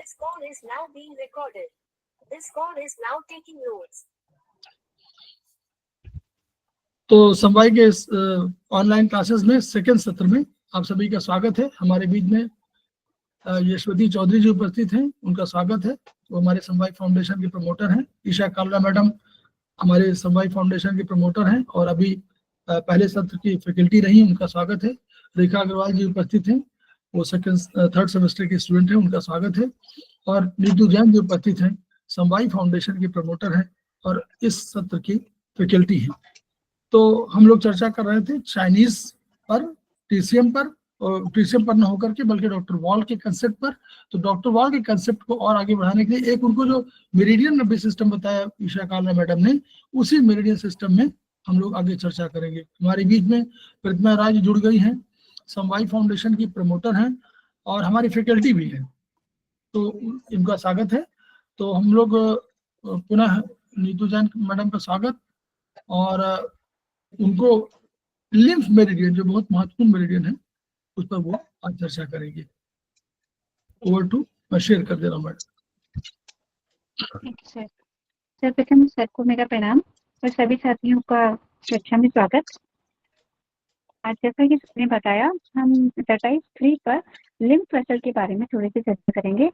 This call is now being recorded. This call is now taking notes. तो समवाय के online classes में second सत्र में आप सभी का स्वागत है। हमारे बीच में यशवती चौधरी जी उपस्थित हैं, उनका स्वागत है। वो हमारे समवाय फाउंडेशन के प्रमोटर हैं। ईशा कालरा मैडम हमारे समवाय फाउंडेशन के प्रमोटर हैं और अभी पहले सत्र की फैकल्टी रही, उनका स्वागत है। रेखा अग्रवाल जी उपस्थित हैं, वो थर्ड सेमेस्टर के स्टूडेंट हैं, उनका स्वागत है। और नीतू जैन जी उपस्थित हैं, समवाय फाउंडेशन के प्रमोटर हैं और इस सत्र की फैकल्टी हैं। तो हम लोग चर्चा कर रहे थे चाइनीज पर, टीसीएम पर, और टीसीएम पर न होकर के बल्कि डॉक्टर वॉल के कंसेप्ट पर। तो डॉक्टर वॉल के कंसेप्ट को और आगे बढ़ाने के लिए एक उनको जो मेरिडियन नंबर सिस्टम बताया ईशा कालरा मैडम ने, उसी मेरिडियन सिस्टम में हम लोग आगे चर्चा करेंगे। हमारे बीच में प्रतिमा राय जुड़ गई हैं, समवाय फाउंडेशन की प्रमोटर हैं और हमारी फैकल्टी भी है, तो इनका स्वागत है। तो हम लोग पुनः नीतू जैन मैडम का स्वागत, और उनको लिम्फ मेरिडियन जो बहुत महत्वपूर्ण मेरिडियन है उस पर वो आज चर्चा करेंगे। ओवर टू, मैं शेयर कर दे रहा हूँ मैडम। सर्वप्रथम सर को मेरा प्रणाम और सभी साथियों का कक्षा में स्वागत। आज जैसा कि सर ने बताया, हम एक्सरसाइज 3 पर लिम्फ वेसल के बारे में थोड़ी सी चर्चा करेंगे।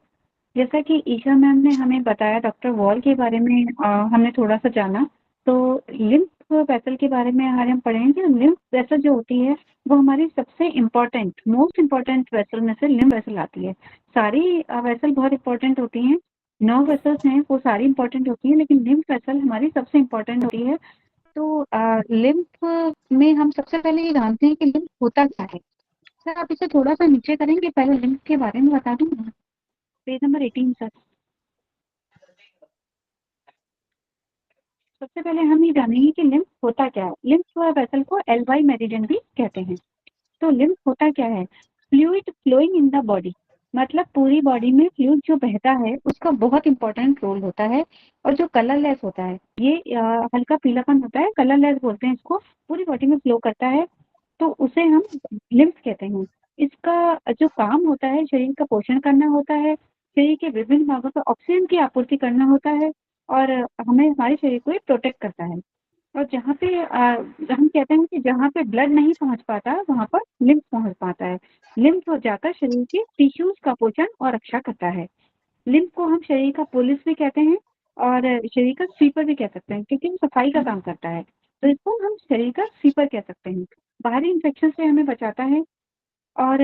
जैसा कि ईशा मैम ने हमें बताया, डॉक्टर वॉल के बारे में हमने थोड़ा सा जाना। तो लिम्फ वेसल के बारे में आज हम पढ़ेंगे। लिम्फ वेसल जो होती है वो हमारी सबसे इम्पोर्टेंट, मोस्ट इम्पोर्टेंट वेसल में से लिम्फ वेसल आती है। सारी वेसल बहुत इंपॉर्टेंट होती हैं, 9 वेसल्स हैं, वो सारी इंपॉर्टेंट होती हैं, लेकिन लिम्फ वेसल हमारी सबसे इम्पोर्टेंट होती है। तो लिम्फ में हम सबसे पहले ये जानते हैं कि लिम्फ होता क्या है। सर आप इसे थोड़ा सा नीचे करेंगे, पहले लिम्फ के बारे में बता दूँ। Page number 18 sir. सबसे पहले हम ये जानेंगे कि लिम्फ होता क्या है। लिम्फ वेसल को एल्वाई मेरिडियन भी कहते हैं। तो लिम्फ होता क्या है? Fluid flowing in the body, मतलब पूरी बॉडी में फ्लूइड जो बहता है उसका बहुत इंपॉर्टेंट रोल होता है। और जो कलरलेस होता है, ये हल्का पीलापन होता है, कलरलेस बोलते हैं इसको, पूरी बॉडी में फ्लो करता है, तो उसे हम लिम्फ कहते हैं। इसका जो काम होता है, शरीर का पोषण करना होता है, शरीर के विभिन्न भागों पर ऑक्सीजन की आपूर्ति करना होता है, और हमें हमारे शरीर को प्रोटेक्ट करता है। और जहाँ पे हम कहते हैं कि जहाँ पे ब्लड नहीं पहुँच पाता वहाँ पर लिम्फ पहुँच पाता है। लिम्फ जाकर शरीर के टिश्यूज का पोषण और रक्षा करता है। लिम्फ को हम शरीर का पुलिस भी कहते हैं और शरीर का स्वीपर भी कह सकते हैं, क्योंकि वो सफाई का काम करता है। तो इसको हम शरीर का स्वीपर कह सकते हैं। बाहरी इन्फेक्शन से हमें बचाता है और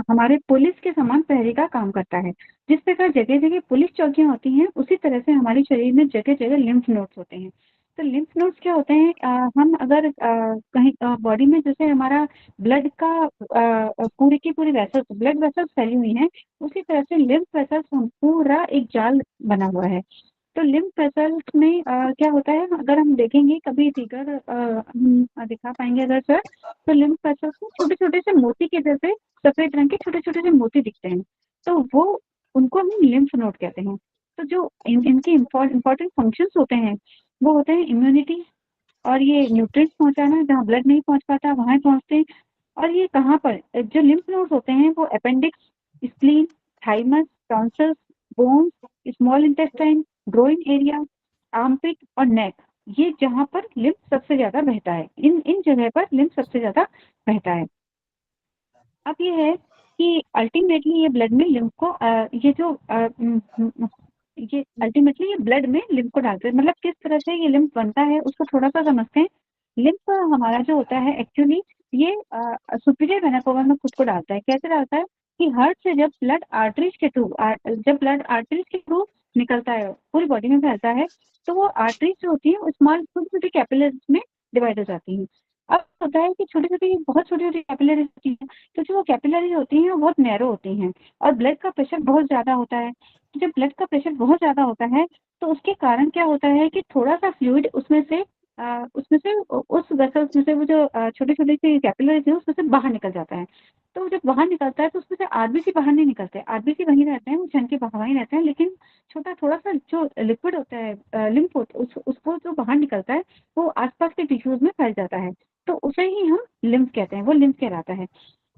हमारे पुलिस के समान प्रहरी का काम करता है। जिस प्रकार जगह जगह पुलिस चौकियां होती हैं, उसी तरह से हमारे शरीर में जगह जगह लिम्फ नोड्स होते हैं। तो लिम्फ नोड्स क्या होते हैं? हम अगर कहीं बॉडी में जैसे हमारा ब्लड का पूरी की पूरी वेसल्स, ब्लड वेसल्स फैली हुई हैं, उसी तरह से लिम्फ वेसल्स पूरा एक जाल बना हुआ है। तो लिम्फ वेसल्स में क्या होता है, अगर हम देखेंगे कभी फिगर हम दिखा पाएंगे अगर सर, तो लिम्फ वेसल्स में छोटे छोटे से मोती के जैसे सफेद रंग के छोटे छोटे से मोती दिखते हैं, तो वो उनको हम लिम्फ नोड कहते हैं। तो जो इनके इम्पोर्टेंट फंक्शंस होते हैं वो होते हैं इम्यूनिटी, और ये न्यूट्रिएंट्स पहुंचाना, जहाँ ब्लड नहीं पहुंच पाता वहाँ पहुंचते हैं। और ये कहाँ पर, जो लिम्फ नोड्स होते हैं वो appendix, spleen, thymus, tonsils, bones, small intestine, groin area, armpit और नेक, ये जहाँ पर लिम्फ सबसे ज्यादा बहता है, इन जगह पर लिम्फ सबसे ज्यादा बहता है। अब ये है कि अल्टीमेटली ये ब्लड में लिम्फ को ये अल्टीमेटली ये ब्लड में लिम्फ को डालते हैं। मतलब किस तरह से ये लिम्फ बनता है उसको थोड़ा सा समझते हैं। लिम्फ हमारा जो होता है एक्चुअली ये सुपीरियर वेना कवा में खुद को डालता है। कैसे डालता है कि हार्ट से जब ब्लड आर्टरीज के थ्रू निकलता है, पूरी बॉडी में फैलता है, तो वो आर्टरीज जो होती है वो स्मॉल छोटी छोटी कैपिलरीज में डिवाइड हो जाती है। अब होता है कि बहुत छोटी छोटी कैपिलरीज होती हैं, क्योंकि वो कैपिलरीज होती हैं वो बहुत नैरो होती हैं और ब्लड का प्रेशर बहुत ज़्यादा होता है। जब ब्लड का प्रेशर बहुत ज़्यादा होता है तो उसके कारण क्या होता है कि थोड़ा सा फ्लूइड उसमें से उस वेसल्स में से, वो जो छोटी छोटी सी कैपिलरीज है उसमें से बाहर निकल जाता है। तो जब बाहर निकलता है तो उसमें से आरबीसी बाहर नहीं निकलते, आरबीसी वहीं रहते हैं, वो छन के वहीं रहते हैं, लेकिन छोटा थोड़ा सा जो लिक्विड होता है लिम्फ उसको जो बाहर निकलता है वो आसपास के टिश्यूज में फैल जाता है, तो उसे ही हम लिम्फ कहते हैं, वो लिम्फ कहलाता है।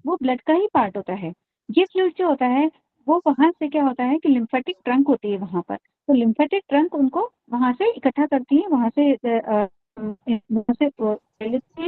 वो ब्लड का ही पार्ट होता है। ये फ्लूइड जो होता है वो वहां से क्या होता है कि लिम्फेटिक ट्रंक होती है वहां पर, तो लिम्फेटिक ट्रंक उनको वहां से इकट्ठा करती है, वहां से लेती है,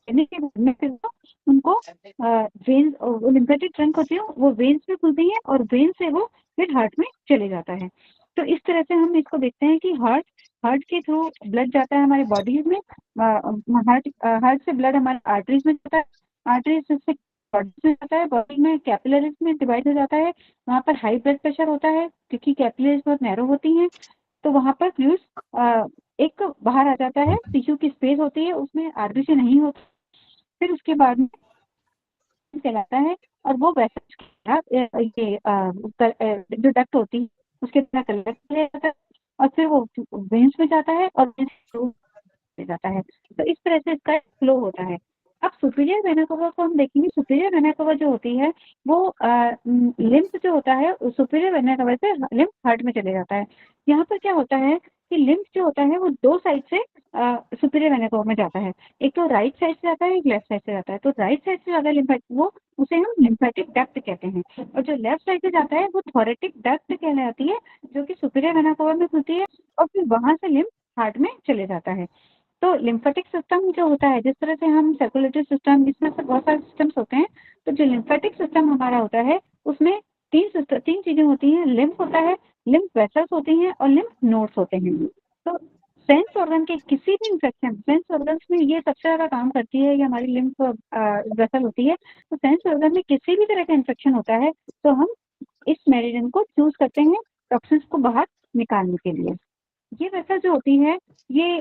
लेने के बाद में फिर वो उनको वेन्स, लिम्फेटिक ट्रंक होती है वो वेन्स में खुलती है और वेन से वो फिर हार्ट में चले जाता है। तो इस तरह से हम इसको देखते हैं कि हार्ट हार्ट के थ्रू ब्लड जाता है हमारे बॉडी में, हार्ट से ब्लड हमारे आर्टरीज में जाता है, आर्टरीज से बॉडी में जाता है, बॉडी में कैपिलरीज में डिवाइड हो जाता है, वहाँ पर हाई ब्लड प्रेशर होता है क्योंकि कैपिलरीज बहुत नैरो होती हैं, तो वहाँ पर फ्लूइड्स एक बाहर आ जाता है, टिश्यू की स्पेस होती है उसमें आरबीसी नहीं होता, फिर उसके बाद में कहलाता है और वो वैसे ये जो डक्ट होती है उसके द्वारा कलेक्ट किया जाता है और फिर वो वेन्स में जाता है और जाता है, तो इस तरह से इसका फ्लो होता है। अब सुपीरियर वेना कवा को हम देखेंगे, सुपीरियर वेना कवा जो होती है वो लिम्फ जो होता है सुपीरियर वेना कवा से लिम्फ हार्ट में चले जाता है। यहाँ पर क्या होता है कि लिम्फ जो होता है वो दो साइड से सुपीरियर वेना कवा में जाता है, एक तो राइट साइड से जाता है, एक लेफ्ट साइड से जाता है, तो राइट साइड से ज्यादा लिम्फेटिक वो उसे हम लिम्फेटिक डक्ट कहते हैं, और जो लेफ्ट साइड से जाता है वो थोरेटिक डक्ट कहलाती है, जो कि सुपीरियर वेना कवा में खुलती है और फिर वहां से लिम्फ हार्ट में चले जाता है। तो लिम्फेटिक सिस्टम जो होता है, जिस तरह से हम सर्कुलेटरी सिस्टम, इसमें से बहुत सारे सिस्टम्स होते हैं, तो जो लिम्फेटिक सिस्टम हमारा होता है उसमें तीन चीजें होती हैं, लिम्फ होता है, लिम्फ वेसल्स होती हैं और लिम्फ नोड्स होते हैं। तो सेंस ऑर्गन के किसी भी इंफेक्शन, सेंस ऑर्गन्स में ये सबसे ज्यादा काम करती है, ये हमारी लिम्फ वेसल होती है, तो सेंस ऑर्गन में किसी भी तरह का इन्फेक्शन होता है तो हम इस मेरिडियन को चूज करते हैं टॉक्सिन्स को बाहर निकालने के लिए। ये वेसल जो होती है ये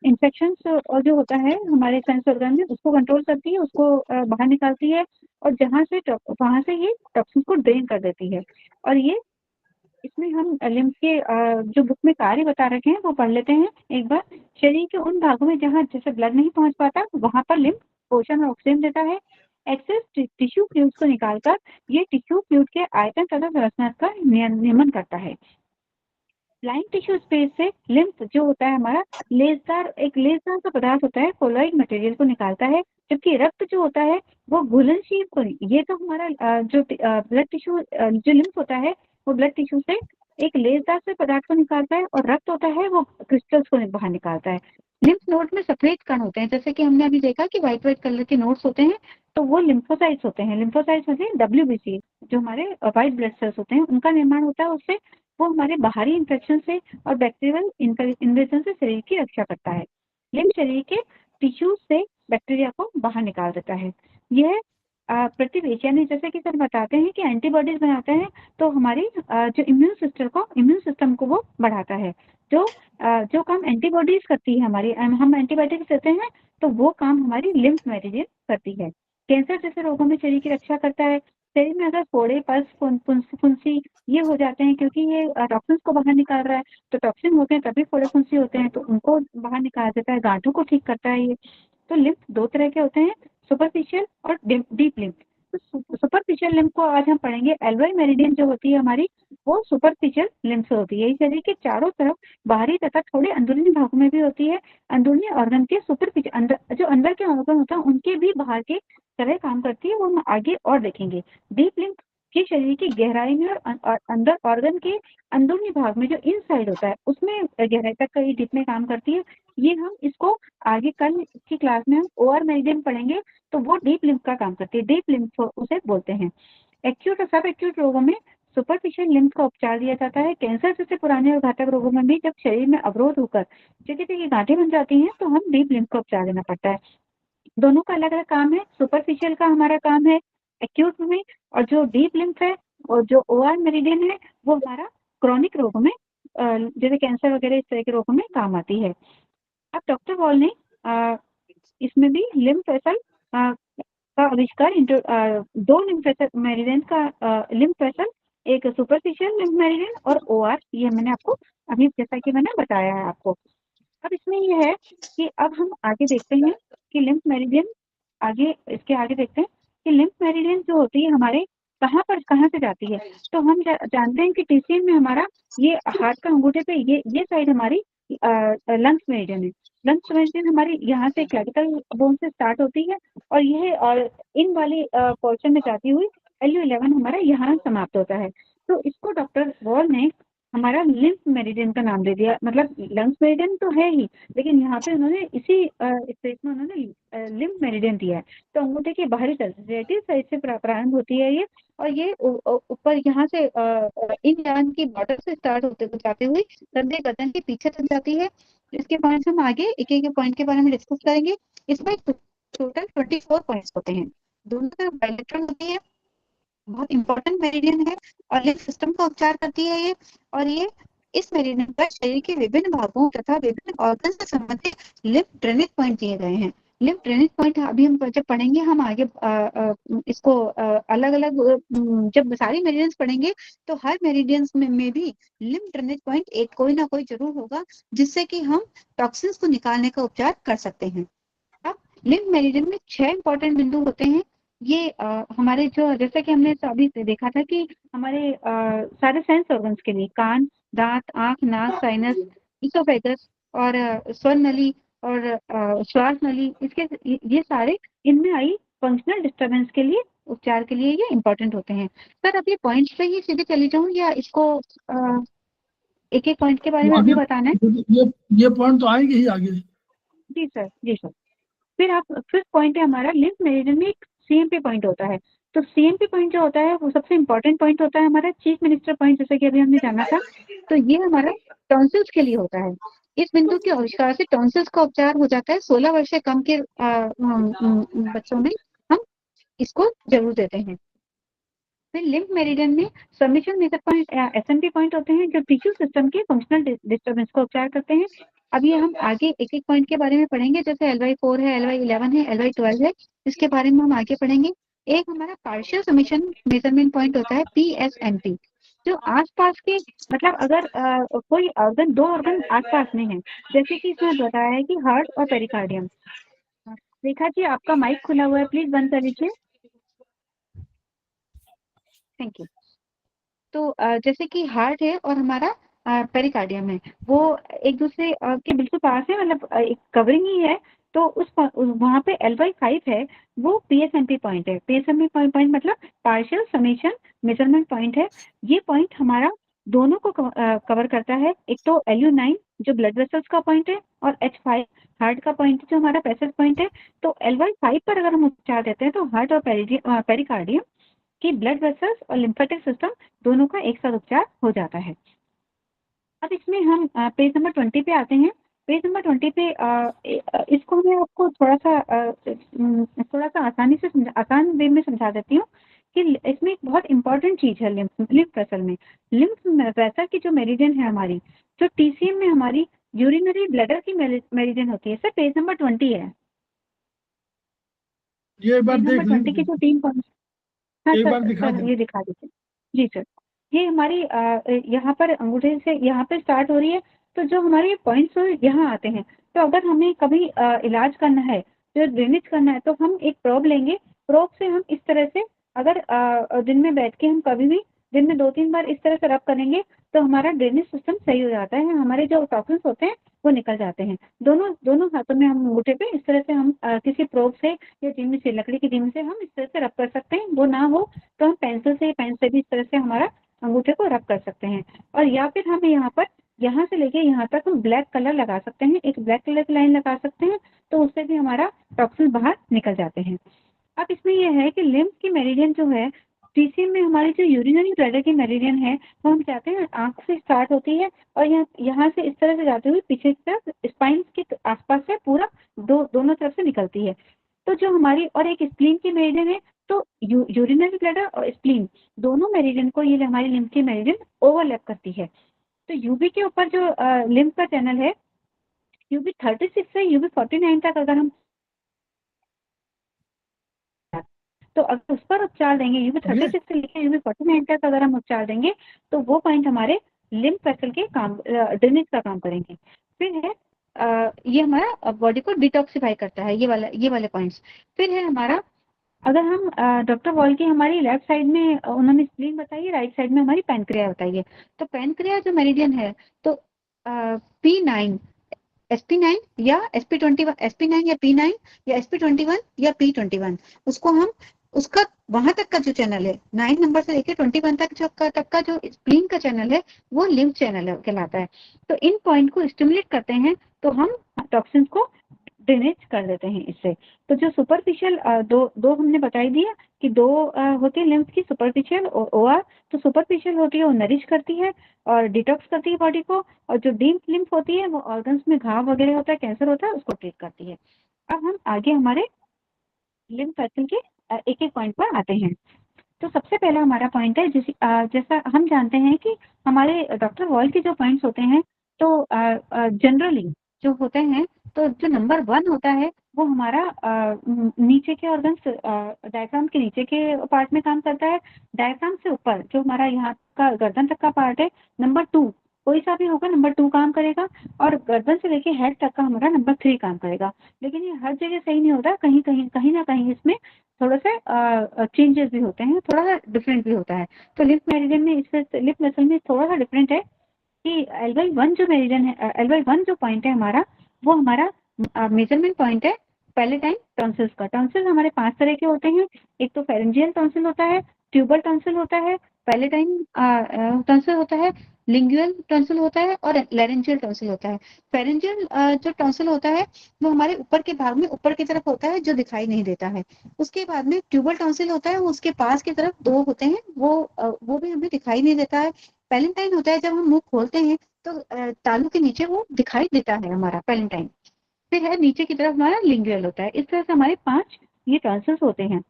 इंफेक्शन और जो होता है हमारे सेंस ऑर्गन में उसको कंट्रोल करती है, उसको बाहर निकालती है और जहाँ से वहां से ये टॉक्सिन को ड्रेन कर देती है। और ये इसमें हम लिम्फ के जो बुक में कार्य बता रखे हैं वो पढ़ लेते हैं एक बार। शरीर के उन भागों में जहाँ जैसे ब्लड नहीं पहुंच पाता वहां पर लिम्फ पोषण और ऑक्सीजन देता है। एक्सेस टिश्यू फ्लूइड्स को निकालकर ये टिश्यू फ्लूइड के आयतन तथा संरचना का नियमन करता है। फ्लाइंग टिश्यू स्पेस से लिम्फ जो होता है हमारा एक लेसदार सा पदार्थ होता है, कोलॉइड मटेरियल को निकालता है, जबकि रक्त जो होता है वो घुलनशील को, ये तो हमारा जो ब्लड टिश्यू जो लिम्फ होता है वो ब्लड टिश्यू से एक लेसदार से पदार्थ को निकालता है और रक्त होता है वो क्रिस्टल्स को बाहर निकालता है। लिम्फ नोड में सफेद कण होते हैं, जैसे कि हमने अभी देखा कि व्हाइट कलर के नोड्स होते हैं, तो वो लिम्फोसाइट्स होते हैं। लिम्फोसाइट्स में WBC जो हमारे व्हाइट ब्लड सेल्स होते हैं उनका निर्माण होता है उससे, वो हमारे बाहरी इन्फेक्शन से और बैक्टीरियल इन्वेजन से शरीर की रक्षा करता है। लिम्फ शरीर के टिश्यू से बैक्टीरिया को बाहर निकाल देता है। यह प्रतिवेश यानी जैसे कि सर बताते हैं कि एंटीबॉडीज बनाते हैं, तो हमारी जो इम्यून सिस्टम को वो बढ़ाता है। जो काम एंटीबॉडीज करती है हमारी, हम एंटीबायोटिक्स देते हैं तो वो काम हमारी लिम्फ मेरिडियन करती है। कैंसर जैसे रोगों में शरीर की रक्षा करता है। शरीर में अगर फोड़े, पल्स, फुंसी ये हो जाते हैं क्योंकि ये टॉक्सिन्स को बाहर निकाल रहा है, तो टॉक्सिन होते हैं तभी फोड़े फुंसी होते हैं, तो उनको बाहर निकाल देता है, गांठों को ठीक करता है ये। तो लिम्फ दो तरह के होते हैं, सुपरफिशियल और डीप लिम्फ। तो सुपरफिशियल लिम्फ को आज हम पढ़ेंगे। एल्वेओल मेरिडियन जो होती है हमारी वो सुपरफिशियल लिम्फ से होती है, ये शरीर के चारों तरफ बाहरी तथा थोड़े अंदरूनी भागों में भी होती है। अंदरूनी ऑर्गन के सुपरफिशियल जो अंदर के ऑर्गन होता है उनके भी बाहर के तरह काम करती है, वो हम आगे और देखेंगे। डीप लिम्फ के शरीर की गहराई में और अंदर ऑर्गन के अंदरूनी भाग में जो इनसाइड होता है उसमें गहराई तक का ये डीप में काम करती है। ये हम इसको आगे कल की क्लास में हम ओआर मेरिडियन पढ़ेंगे, तो वो डीप लिम्फ का काम करती है, डीप लिम्फ उसे बोलते हैं। एक्यूट और सब एक्यूट रोगों में सुपरफिशियल लिम्फ का उपचार दिया जाता है। कैंसर जैसे पुराने और घातक रोगों में भी जब शरीर में अवरोध होकर जगह जगह गांठें बन जाती हैं तो हम डीप लिम्फ का उपचार देना पड़ता है। दोनों का अलग अलग काम है। सुपरफिशियल का हमारा काम है एक्यूट में, और जो डीप लिम्फ है और जो ओआर मेरिडियन है वो हमारा क्रॉनिक रोगों में जैसे कैंसर वगैरह इस तरह के रोगों में काम आती है। अब डॉक्टर वॉल ने इसमें भी लिम्फ वेसल का आविष्कार, दो लिम्फ वेसल मेरिडियन का लिम्फ वेसल, एक सुपरफिशियल लिम्फ मेरिडियन और ओआर, ये मैंने आपको अभी जैसा कि मैंने बताया है आपको। अब इसमें ये है कि अब हम आगे देखते हैं कि लिम्फ मेरिडियन, इसके आगे देखते हैं कि लिम्फ मेरिडियन जो होती है हमारे कहाँ से जाती है। तो हम जानते हैं कि टीसीएन में हमारा ये हाथ का अंगूठे पे ये साइड हमारी लंग्स मेरिडियन है। लंग्स मेरिडियन हमारी यहाँ से क्लैविकल बोन से स्टार्ट होती है और यह और इन वाली पोर्शन में जाती हुई LU11 हमारा यहाँ समाप्त होता है। तो इसको डॉक्टर वॉल ने हमारा लिम्फ मेरिडियन का नाम दे दिया, मतलब लंग्स मेरिडियन तो है ही, लेकिन यहाँ पे उन्होंने इसी स्पेस में उन्होंने लिम्फ मेरिडियन दिया है। तो अंगूठे की बाहरी रेडियल साइड से प्रारंभ होती है ये, और ये ऊपर यहाँ से इन यान की बॉर्डर से स्टार्ट होते जाते हुए कंधे गर्दन के पीछे तक जाती है। इसके पॉइंट्स हम आगे एक एक पॉइंट के बारे में डिस्कस करेंगे। इसमें टोटल 24 पॉइंट्स होते हैं, दोनों तरफ बायलेटरल होती है, बहुत इंपॉर्टेंट मेरिडियन है और लिम्फ सिस्टम का उपचार करती है ये। और ये इस मेरिडियन पर शरीर के विभिन्न भागों तथा विभिन्न ऑर्गन से संबंधित लिम्फ ड्रेनेज पॉइंट दिए गए हैं। लिम्फ ड्रेनेज पॉइंट अभी हम जब पढ़ेंगे, हम आगे इसको अलग अलग जब सारी मेरिडियंस पढ़ेंगे तो हर मेरिडियंस में भी लिम्फ ड्रेनेज पॉइंट एक कोई ना कोई जरूर होगा, जिससे कि हम टॉक्सिन्स को निकालने का उपचार कर सकते हैं। अब लिम्फ मेरिडियन में 6 इंपॉर्टेंट बिंदु होते हैं। ये हमारे जो, जैसे कि हमने अभी देखा था कि हमारे सारे सेंस ऑर्गन्स के लिए कान, दांत, आंख, नाक, साइनस, इसोफेगस और स्वर नली और श्वास नली, इसके ये सारे इनमें आई फंक्शनल डिस्टरबेंस के लिए उपचार के लिए ये इंपॉर्टेंट होते हैं। सर अब ये पॉइंट्स पे ही सीधे चली जाऊं या इसको एक एक पॉइंट के बारे में भी बताना है? ये पॉइंट तो आएंगे ही आगे। जी सर, जी सर। फिर आप फिफ्थ पॉइंट है हमारा, लिम्फ मेरिडियन में एक CMP पॉइंट होता है। तो CMP पॉइंट जो होता है वो सबसे इंपॉर्टेंट पॉइंट होता है हमारा, चीफ मिनिस्टर पॉइंट, जैसे कि अभी हमने जाना था। तो ये हमारा टॉन्सिल्स के लिए होता है। इस बिंदु के आविष्कार से टॉन्सिल्स का उपचार हो जाता है। 16 वर्ष से कम के बच्चों में हम इसको जरूर देते हैं। फिर लिम्फ मेरिडियन में submission major point SMP point होते हैं, जो टिश्यू सिस्टम के फंक्शनल डिस्टर्बेंस का उपचार करते हैं। अब ये हम आगे एक एक पॉइंट के बारे में पढ़ेंगे, जैसे LY4 है, LY11 है, LY12 है, इसके बारे में हम आगे पढ़ेंगे। एक हमारा पार्शियल सबमिशन मेजरमेंट पॉइंट होता है PSMP, जो आसपास के, मतलब अगर कोई ऑर्गन, 2 ऑर्गन आसपास में है, जैसे कि इसमें बताया है कि हार्ट और पेरिकार्डियम। रेखा जी आपका माइक खुला हुआ है, प्लीज बंद कर लीजिए, थैंक यू। तो जैसे कि हार्ट है और हमारा पेरिकार्डियम है, वो एक दूसरे के बिल्कुल पास है, मतलब एक कवरिंग ही है। तो उस वहाँ पे LY5 है, वो PSMP पॉइंट है। PSMP पॉइंट मतलब पार्शियल समेशन मेजरमेंट पॉइंट है। ये पॉइंट हमारा दोनों को कवर करता है। एक तो LU9 जो ब्लड वेसल्स का पॉइंट है, और H5 हार्ट का पॉइंट जो हमारा पैसेज पॉइंट है। तो LY5 पर अगर हम उपचार देते हैं तो हार्ट और पेरिकार्डियम कि ब्लड वेसल्स और लिम्फेटिक सिस्टम दोनों का एक साथ उपचार हो जाता है। अब इसमें हम पेज नंबर 20 पे आते हैं। पेज नंबर 20 पे इसको मैं आपको थोड़ा सा आसान वे में समझा देती हूँ कि इसमें एक बहुत इंपॉर्टेंट चीज है लिम्फ वेसल में। लिम्फ वेसल की जो मेरिडियन है हमारी, जो TCM में हमारी यूरिनरी ब्लैडर की मेरिडियन होती है। सर पेज नंबर 20 है, ये एक बार पेज देख नंबर 20 की जो 3 पॉइंट, हाँ एक सर, बार दिखा ये दिखा दीजिए। जी सर, ये हमारी यहाँ पर अंगूठे से यहाँ पे स्टार्ट हो रही है। तो जो हमारे पॉइंट्स यहाँ आते हैं, तो अगर हमें कभी इलाज करना है, जो ड्रेनेज करना है, तो हम एक प्रोब लेंगे। प्रोब से हम इस तरह से, अगर दिन में बैठ के हम कभी भी दिन में 2-3 बार इस तरह से रब करेंगे, तो हमारा ड्रेनेज सिस्टम सही हो जाता है। हमारे जो टॉक्सिन्स होते हैं वो निकल जाते हैं। दोनों हाथों में हम अंगूठे पे इस तरह से हम किसी प्रोब से या जिम से, लकड़ी की जिम से हम इस तरह से रब कर सकते हैं। वो ना हो तो हम पेंसिल से, पेन से भी इस तरह से हमारा अंगूठे को रब कर सकते हैं। और या फिर हमें यहाँ से लेके यहाँ तक हम ब्लैक कलर लगा सकते हैं, एक ब्लैक कलर की लाइन लगा सकते हैं, तो उससे भी हमारा टॉक्सिन बाहर निकल जाते हैं। अब इसमें यह है कि लिम्फ की मेरिडियन जो है, TCM में हमारी जो यूरिनरी ब्लैडर की मेरिडियन है, वो हम चाहते हैं आंख से स्टार्ट होती है और यहाँ से इस तरह से जाते हुए पीछे की तरफ स्पाइन के आसपास से पूरा दोनों तरफ से निकलती है। तो जो हमारी, और एक स्प्लीन की मेरिडियन है। तो यूरिनरी ब्लैडर और स्प्लीन दोनों मेरिडियन को ये हमारी लिम्फ की मेरिडियन ओवरलैप करती है। तो UB के ऊपर जो लिम्फ का चैनल है, UB 36 से UB 49 तक अगर हम, तो अगर उस पर उपचार देंगे, UB 36 से लेकर UB 49 तक अगर हम उपचार देंगे, तो वो पॉइंट हमारे लिम्फ वेसल के काम, ड्रेनेज का काम करेंगे। फिर है ये हमारा बॉडी को डिटॉक्सिफाई करता है, ये वाले पॉइंट्स। फिर है हमारा, अगर हम डॉक्टर वॉल की हमारी लेफ्ट साइड में उन्होंने स्प्लीन बताई है, राइट साइड में हमारी पैनक्रिया बताई है। तो पैनक्रिया जो मेरिडियन है, तो P9, SP9 या SP21, SP9 या P9 या SP21 या P21, उसको हम उसका वहां तक का जो चैनल है 9 नंबर से लेकर 21 तक का जो स्प्लीन का चैनल है वो लिम्फ चैनल कहलाता है। तो इन पॉइंट को स्टिमुलेट करते हैं तो हम टॉक्सिन्स को ड्रेनेज कर देते हैं इससे। तो जो सुपरफिशियल दो हमने बताई दिया कि दो होती है लिम्फ की, सुपरफिशियल और ओआर। तो सुपरफिशियल होती है वो नरिश करती है और डिटॉक्स करती है बॉडी को, और जो डीप लिम्फ होती है वो ऑर्गन्स में घाव वगैरह होता है, कैंसर होता है, उसको ट्रीट करती है। अब हम आगे हमारे लिम्फ सर्कल के एक एक पॉइंट पर आते हैं। तो सबसे पहला हमारा पॉइंट है जैसा हम जानते हैं कि हमारे डॉक्टर वॉल के जो पॉइंट्स होते हैं तो जनरली जो होते हैं, तो जो नंबर 1 होता है वो हमारा नीचे के ऑर्गन्स, डायफ्राम के नीचे के पार्ट में काम करता है। डायफ्राम से ऊपर जो हमारा यहाँ का गर्दन तक का पार्ट है, नंबर 2 कोई सा भी होगा, नंबर 2 काम करेगा। और गर्दन से लेके हेड तक का हमारा नंबर 3 काम करेगा। लेकिन ये हर जगह सही नहीं होता, कहीं ना कहीं इसमें थोड़ा सा चेंजेस भी होते हैं, थोड़ा सा डिफरेंट भी होता है। तो लिम्फ मेरिडियन में इससे लिम्फ मसल में थोड़ा सा डिफरेंट है कि LY1 जो मेरिडियन है, LY1 जो पॉइंट है हमारा, वो हमारा मेजरमेंट पॉइंट है पैलेटाइन टॉन्सिल्स का। टॉन्सिल हमारे 5 तरह के होते हैं। एक तो फेरेंजियल टॉन्सिल होता है, ट्यूबल टॉन्सिल होता है, पैलेटाइन टॉन्सिल होता है, लिंगुअल टॉन्सिल होता है और लैरेंजियल टॉन्सिल होता है। फेरेंजियल जो टॉन्सिल होता है वो हमारे ऊपर के भाग में ऊपर की तरफ होता है, जो दिखाई नहीं देता है। उसके बाद में ट्यूबल टॉन्सिल होता है, वो उसके पास की तरफ 2 होते हैं, वो भी हमें दिखाई नहीं देता है। पैलेटाइन होता है, जब हम मुंह खोलते हैं तो तालू के नीचे वो दिखाई देता है हमारा पैलेटाइन। फिर है नीचे की तरफ हमारा लिंगुअल होता है। इस तरह से हमारे 5 ये टॉन्सिल्स होते हैं।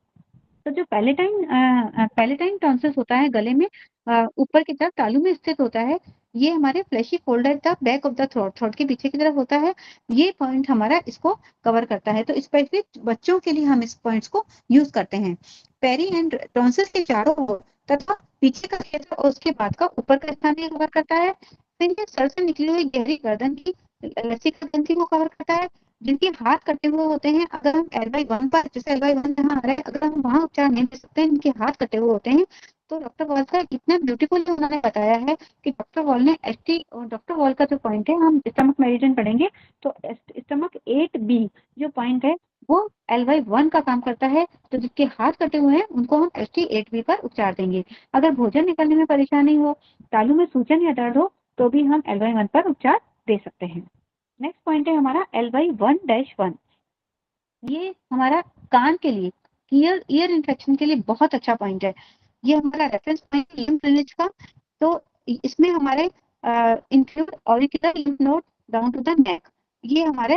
तो जो पैलेटाइन टॉन्सिल्स होता है गले में ऊपर की तरफ तालू में स्थित होता है, ये हमारे fleshy fold at the back of the throat के पीछे की तरफ होता है। ये पॉइंट हमारा इसको कवर करता है। तो स्पेशली बच्चों के लिए हम इस पॉइंट्स को यूज करते हैं। पेरी एंड टॉन्सिल्स के चारों ओर तथा पीछे का क्षेत्र और उसके बाद का ऊपर का स्थान ये कवर करता है। फिर ये सर से निकली हुई गहरी गर्दन की लसिका ग्रंथि को कवर करता है। जिनके हाथ कटे हुए होते हैं, अगर हम LY1 पर, जैसे LY1 जहाँ आ रहा है, अगर हम वहां उपचार नहीं दे सकते हैं, इनके हाथ कटे हुए होते हैं, तो डॉक्टर वॉल का इतना ब्यूटीफुल उन्होंने बताया है कि डॉक्टर वॉल ने डॉक्टर वॉल का जो पॉइंट है, हम स्टमक मेरिडियन पढ़ेंगे तो स्टमक 8B जो पॉइंट है वो LY1 का काम करता है। तो जिसके हाथ कटे हुए हैं उनको हम ST8B पर उपचार देंगे। अगर भोजन निकलने में परेशानी हो, तालू में सूजन या दर्द हो, तो भी हम LY1 पर उपचार दे सकते हैं। नेक्स्ट पॉइंट है हमारा LY1-1। ये हमारा कान के लिए, ईयर इन्फेक्शन के लिए बहुत अच्छा पॉइंट है। ये हमारा रेफरेंस पॉइंट है लिम्फ ड्रेनेज का। तो इसमें हमारे include auricular lymph node down to the neck. ये हमारे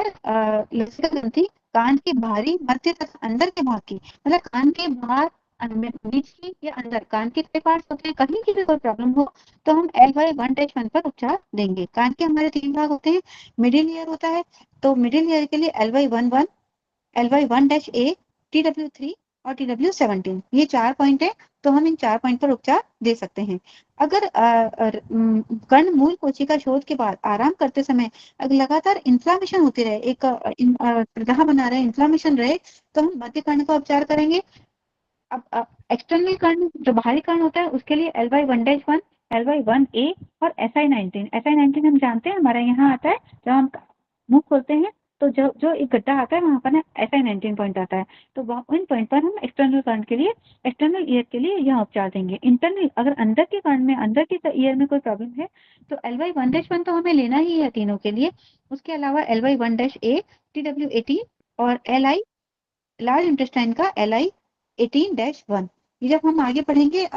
लसिका ग्रंथि कान के बाहरी, मध्य तथा अंदर के भाग की, मतलब कान के बाहर, बीच की या अंदर, कान के कई पार्ट्स होते हैं, कहीं की भी कोई प्रॉब्लम हो तो हम LY1-1 पर उपचार देंगे। कान के हमारे 3 भाग होते हैं। मिडिल ईयर होता है, तो मिडिल ईयर के लिए LY1-1, LY1-A, TW3 और TW17, ये 4 पॉइंट है। तो हम इन 4 पॉइंट पर उपचार दे सकते हैं। अगर कर्ण मूल कोशिका शोध के बाद आराम करते समय अगर लगातार इन्फ्लामेशन होती रहे, एक प्रदाह बना रहे, इन्फ्लामेशन रहे, तो हम मध्य कर्ण का उपचार करेंगे। अब एक्सटर्नल कर्ण, जो बाहरी कर्ण होता है, उसके लिए LY1-1, LY1A और SI19। SI19 हम जानते हैं हमारा यहाँ आता है, जब हम मुंह खोलते हैं तो जो एक गड्ढा आता है वहां पर ना SI19 पॉइंट आता है। तो इन पॉइंट पर हम एक्सटर्नल कर्ण के लिए, एक्सटर्नल ईयर के लिए यह उपचार देंगे। इंटरनल, अगर अंदर के कर्ण में, अंदर के ईयर में कोई प्रॉब्लम है तो LY1-1 तो हमें लेना ही है तीनों के लिए। उसके अलावा LY1-A, TW18 और LI लार्ज इंटेस्टाइन का LI18-1। ये जब हम आगे पढ़ेंगे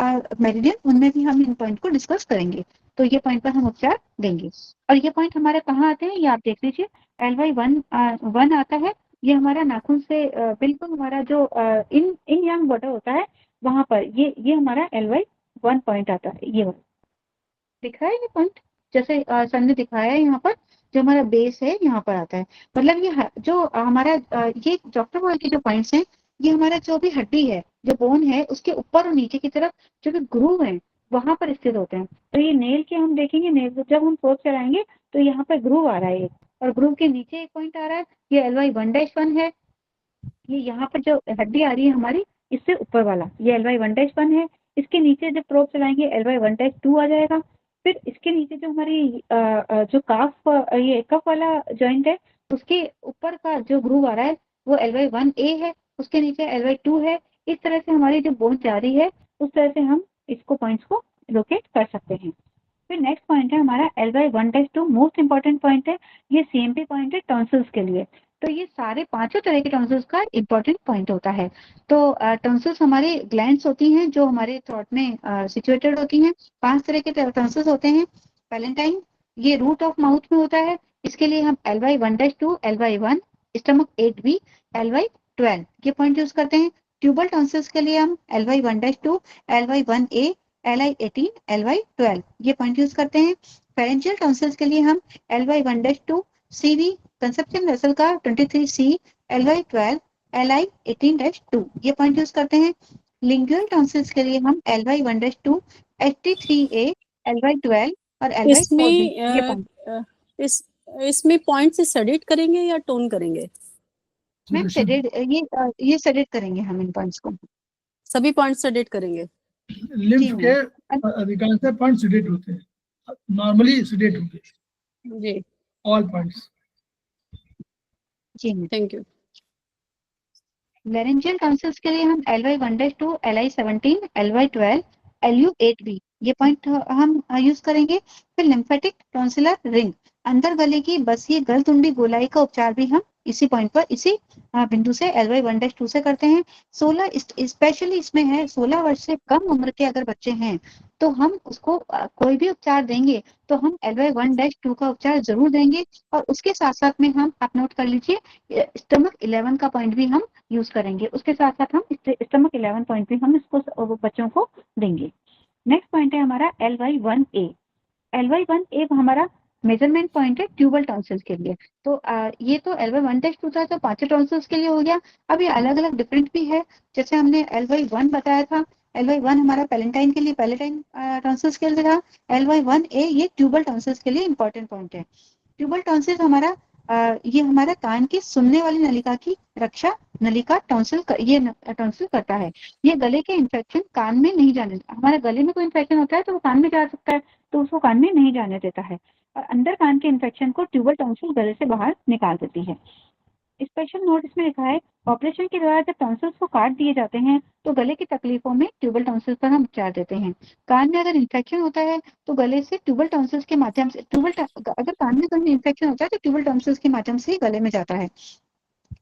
मेरिडियन, उनमें भी हम इन पॉइंट को डिस्कस करेंगे। तो ये पॉइंट पर हम उपचार देंगे। और ये पॉइंट हमारे कहाँ आते हैं, ये आप देख लीजिए। LY1 आता है, ये हमारा नाखून से बिल्कुल हमारा जो इन यंग बॉर्डर होता है वहां पर, ये हमारा LY1 पॉइंट आता है। ये दिख रहा है ये पॉइंट, जैसे सर ने दिखाया है यहाँ पर, जो हमारा बेस है यहाँ पर आता है। मतलब ये जो हमारा ये डॉक्टर वॉल के जो पॉइंट्स हैं, ये हमारा जो भी हड्डी है, जो बोन है, उसके ऊपर और नीचे की तरफ जो भी ग्रूव है वहां पर स्थित होते हैं। तो ये नेल के हम देखेंगे, नेल जब हम प्रोब चलाएंगे तो यहाँ पर ग्रूव आ रहा है एक, और ग्रूव के नीचे एक पॉइंट आ रहा है, ये LY1-1 है। ये यहाँ पर जो हड्डी आ रही है हमारी, इससे ऊपर वाला ये LY1-1 है। इसके नीचे जब प्रोब चलाएंगे LY1-2 आ जाएगा। फिर इसके नीचे जो हमारी जो काफ, ये कफ वाला जॉइंट है, उसके ऊपर का जो ग्रूव आ रहा है वो LY1A है। उसके नीचे LY2 है। इस तरह से हमारी जो बोन जा रही है उस तरह से हम इसको पॉइंट्स को लोकेट कर सकते हैं। फिर नेक्स्ट पॉइंट है हमारा L/1-2, मोस्ट इंपॉर्टेंट पॉइंट है, ये CMP पॉइंट है टॉन्सिल्स के लिए। तो ये सारे पांचों तरह के टॉन्सिल्स का इंपॉर्टेंट पॉइंट होता है। तो टॉन्सिल्स हमारे ग्लैंड्स होती हैं जो हमारे थ्रोट में सिचुएटेड होती हैं। 5 तरह के टॉन्सिल्स होते हैं। पैलेंटाइन, ये रूट ऑफ माउथ में होता है, इसके लिए हम L/1-2, L/1, stomach 8B, L/12 ये पॉइंट यूज करते हैं। ट्यूबल टॉन्सिल्स के लिए हम L/1-2, L/1A, Li18, Ly12 ये पॉइंट यूज करते हैं। फेरेंजियल टॉन्सिल्स के लिए हम L/1-2, CV कंसेप्शन वेसल का 23C, Ly12, Li18-2 ये पॉइंट यूज करते हैं। लिंगुअल टॉन्सिल्स के लिए हम L/1-2, HT3A, Ly12 और Ly4B ये पॉइंट। इसमें पॉइंट्स सेडेट करेंगे या टोन करेंगे? मैम सेडेट ये सेडेट करेंगे हम इन पॉइंट्स को। सभी पॉइंट्स सेडेट करेंगे? लिम्फ के अधिकांश पॉइंट सिडेट होते हैं, नॉर्मली सिडेट होते हैं जी, ऑल पॉइंट्स। जी ma'am. Thank you. Laryngeal tonsils के लिए हम Ly1-2, Li17, Ly12, Lu8B ये पॉइंट हम यूज करेंगे। फिर लिम्फेटिक टॉन्सिलर रिंग, अंदर गले की बस ये गलतुंडी गोलाई का उपचार भी हम इसी पॉइंट पर इसी बिंदु से Ly1-2 से करते हैं। 16 स्पेशली इसमें है 16 वर्ष से कम उम्र के अगर बच्चे हैं तो हम उसको कोई भी उपचार देंगे तो हम Ly1-2 का उपचार जरूर देंगे। और उसके साथ साथ में हम आप नोट कर लीजिए स्टमक 11 का पॉइंट भी हम यूज करेंगे। उसके साथ साथ हम स्टमक 11 पॉइंट भी हम इसको बच्चों को देंगे। नेक्स्ट पॉइंट है हमारा Ly1A। Ly1A हमारा मेजरमेंट पॉइंट है ट्यूबल टॉन्सिल्स के लिए। तो ये तो Ly1-2 था तो पांचों टॉन्सिल्स के लिए हो गया। अब ये अलग अलग डिफरेंट भी है, जैसे हमने Ly1 बताया था। Ly1 हमारा पैलेंटाइन के लिए, पैलेंटाइन टॉन्सिल्स के लिए था। Ly1A ये ट्यूबल टॉन्सिल्स के लिए इंपॉर्टेंट पॉइंट है। ट्यूबल टॉन्सिल्स हमारा ये हमारा कान की सुनने वाली नलिका की रक्षा नलिका टॉन्सिल ये टॉन्सिल करता है। ये गले के इन्फेक्शन कान में नहीं जाने, हमारे गले में कोई इन्फेक्शन होता है तो वो कान में जा सकता है तो उसको कान में नहीं जाने देता है। और अंदर कान के इन्फेक्शन को ट्यूबल टॉन्सिल गले से बाहर निकाल देती है। स्पेशल नोट इसमें लिखा है ऑपरेशन के दौरान जब टॉन्सिल्स को काट दिए जाते हैं तो गले की तकलीफों में ट्यूबल टॉन्सिल्स पर हम उपचार देते हैं। कान में अगर इन्फेक्शन होता है तो गले से ट्यूबल टॉन्सिल्स के माध्यम से अगर कान में कोई इन्फेक्शन होता है तो ट्यूबल टॉन्सिल्स के माध्यम से ही गले में जाता है,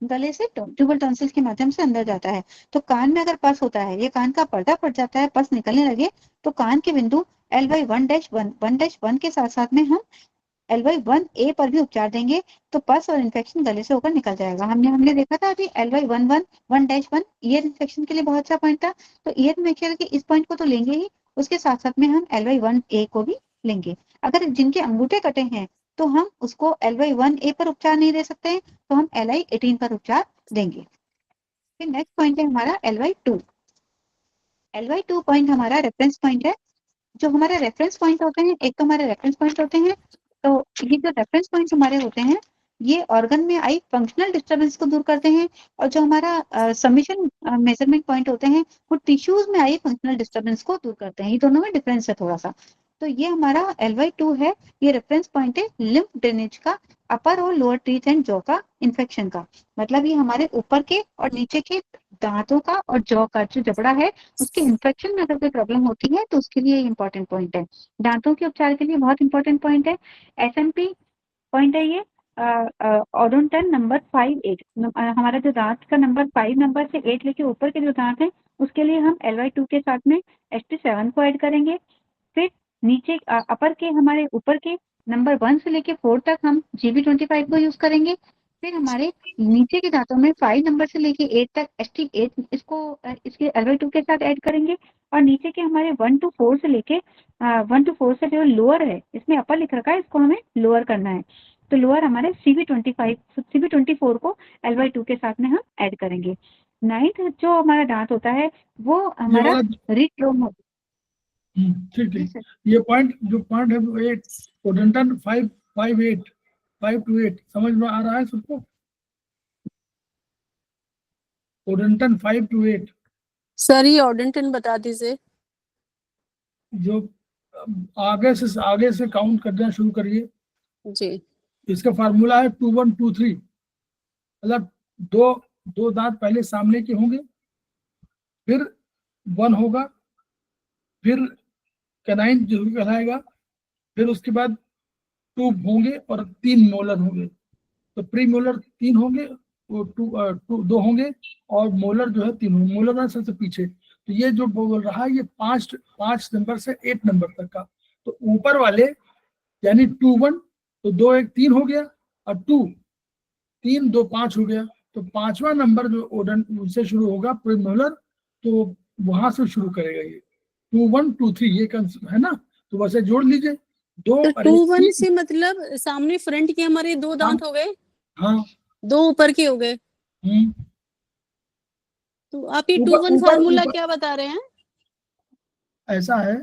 गले से ट्यूबल टॉन्सिल्स के माध्यम से अंदर जाता है। तो कान में अगर पस होता है, ये कान का पर्दा फट जाता है, पस निकलने लगे तो कान के बिंदु Ly1-1 के साथ साथ में हम Ly1A पर भी उपचार देंगे तो पस और इन्फेक्शन गले से होकर निकल जाएगा। हमने देखा था अभी Ly1-1 ईयर इन्फेक्शन के लिए बहुत अच्छा पॉइंट था। तो ईयर इन्फेक्शन के इस पॉइंट को तो लेंगे ही, उसके साथ साथ में हम Ly1A को भी लेंगे। अगर जिनके अंगूठे कटे हैं तो हम उसको Ly1A पर उपचार नहीं दे सकते हैं तो हम Li18 पर उपचार देंगे। फिर नेक्स्ट पॉइंट है हमारा Ly2। Ly2 पॉइंट हमारा रेफरेंस पॉइंट है। जो हमारे रेफरेंस पॉइंट होते हैं, एक तो हमारे रेफरेंस पॉइंट होते हैं, तो ये जो रेफरेंस पॉइंट हमारे होते हैं ये ऑर्गन में आई फंक्शनल डिस्टर्बेंस को दूर करते हैं। और जो हमारा सबमिशन मेजरमेंट पॉइंट होते हैं वो टिश्यूज में आई फंक्शनल डिस्टर्बेंस को दूर करते हैं। ये दोनों में डिफरेंस है थोड़ा सा। तो ये हमारा Ly2 है, ये रेफरेंस पॉइंट है लिम्फ ड्रेनेज का, अपर और लोअर टीथ एंड जॉ का इन्फेक्शन का। मतलब ये हमारे ऊपर के और नीचे के दांतों का और जॉ का जो जबड़ा है उसके इन्फेक्शन में अगर कोई प्रॉब्लम होती है तो उसके लिए इंपॉर्टेंट पॉइंट है। दांतों के उपचार के लिए बहुत इंपॉर्टेंट पॉइंट है। SMP पॉइंट है ये ओडोंटन नंबर 5-8। हमारा जो दांत का नंबर 5 नंबर से 8 लेके ऊपर के जो दांत है उसके लिए हम Ly2 के साथ में HT7 को ऐड करेंगे। फिर नीचे अपर के हमारे ऊपर के नंबर 1 से लेके 4 तक हम GB25 को यूज करेंगे। फिर हमारे नीचे के दांतों में 5 नंबर से लेके 8 तक HT8 इसको इसके Ly2 के साथ ऐड करेंगे। और नीचे के हमारे 1 to 4 से लेके 1 to 4 से जो लोअर है, इसमें अपर लिख रखा है, इसको हमें लोअर करना है। तो लोअर हमारे CB24 को Ly2 के साथ में हम ऐड करेंगे। 9th जो हमारा दांत होता है वो हमारा रिट्रोम। ठीक। ये पॉइंट जो पॉइंट है वो 8 ओडेंटन 5 to 8 समझ में आ रहा है सबको? ओडेंटन 5 to 8 सर ये ओडेंटन बता दीजिए। जो आगे से काउंट करना शुरू करिए जी, इसका फार्मूला है 2123। मतलब दो दांत पहले सामने के होंगे फिर 1 होगा, फिर कैनाइन जरूर कहलाएगा, फिर उसके बाद 2 होंगे और 3 मोलर होंगे। तो प्री मोलर 3 होंगे, वो 2 होंगे और मोलर जो है 3 होंगे। मोलर है सबसे पीछे। तो ये जो बोल रहा है ये 5 नंबर से 8 नंबर तक का। तो ऊपर वाले यानी 2 1, तो 2 1 3 हो गया, और 2 3 2 5 हो गया। तो 5वां नंबर जो ओडन उनसे शुरू होगा प्री मोलर, तो वहां से शुरू करेगा ये 2 1 2 3, ये है ना। तो वैसे जोड़ लीजिए 2 तो और 2 1 1 3। से मतलब सामने फ्रंट के हमारे 2 दांत हो गए, हाँ 2 ऊपर के हो गए। हम्म। तो आप ये 2 ऊपर 1 ऊपर फार्मूला ऊपर क्या बता रहे हैं? ऐसा है,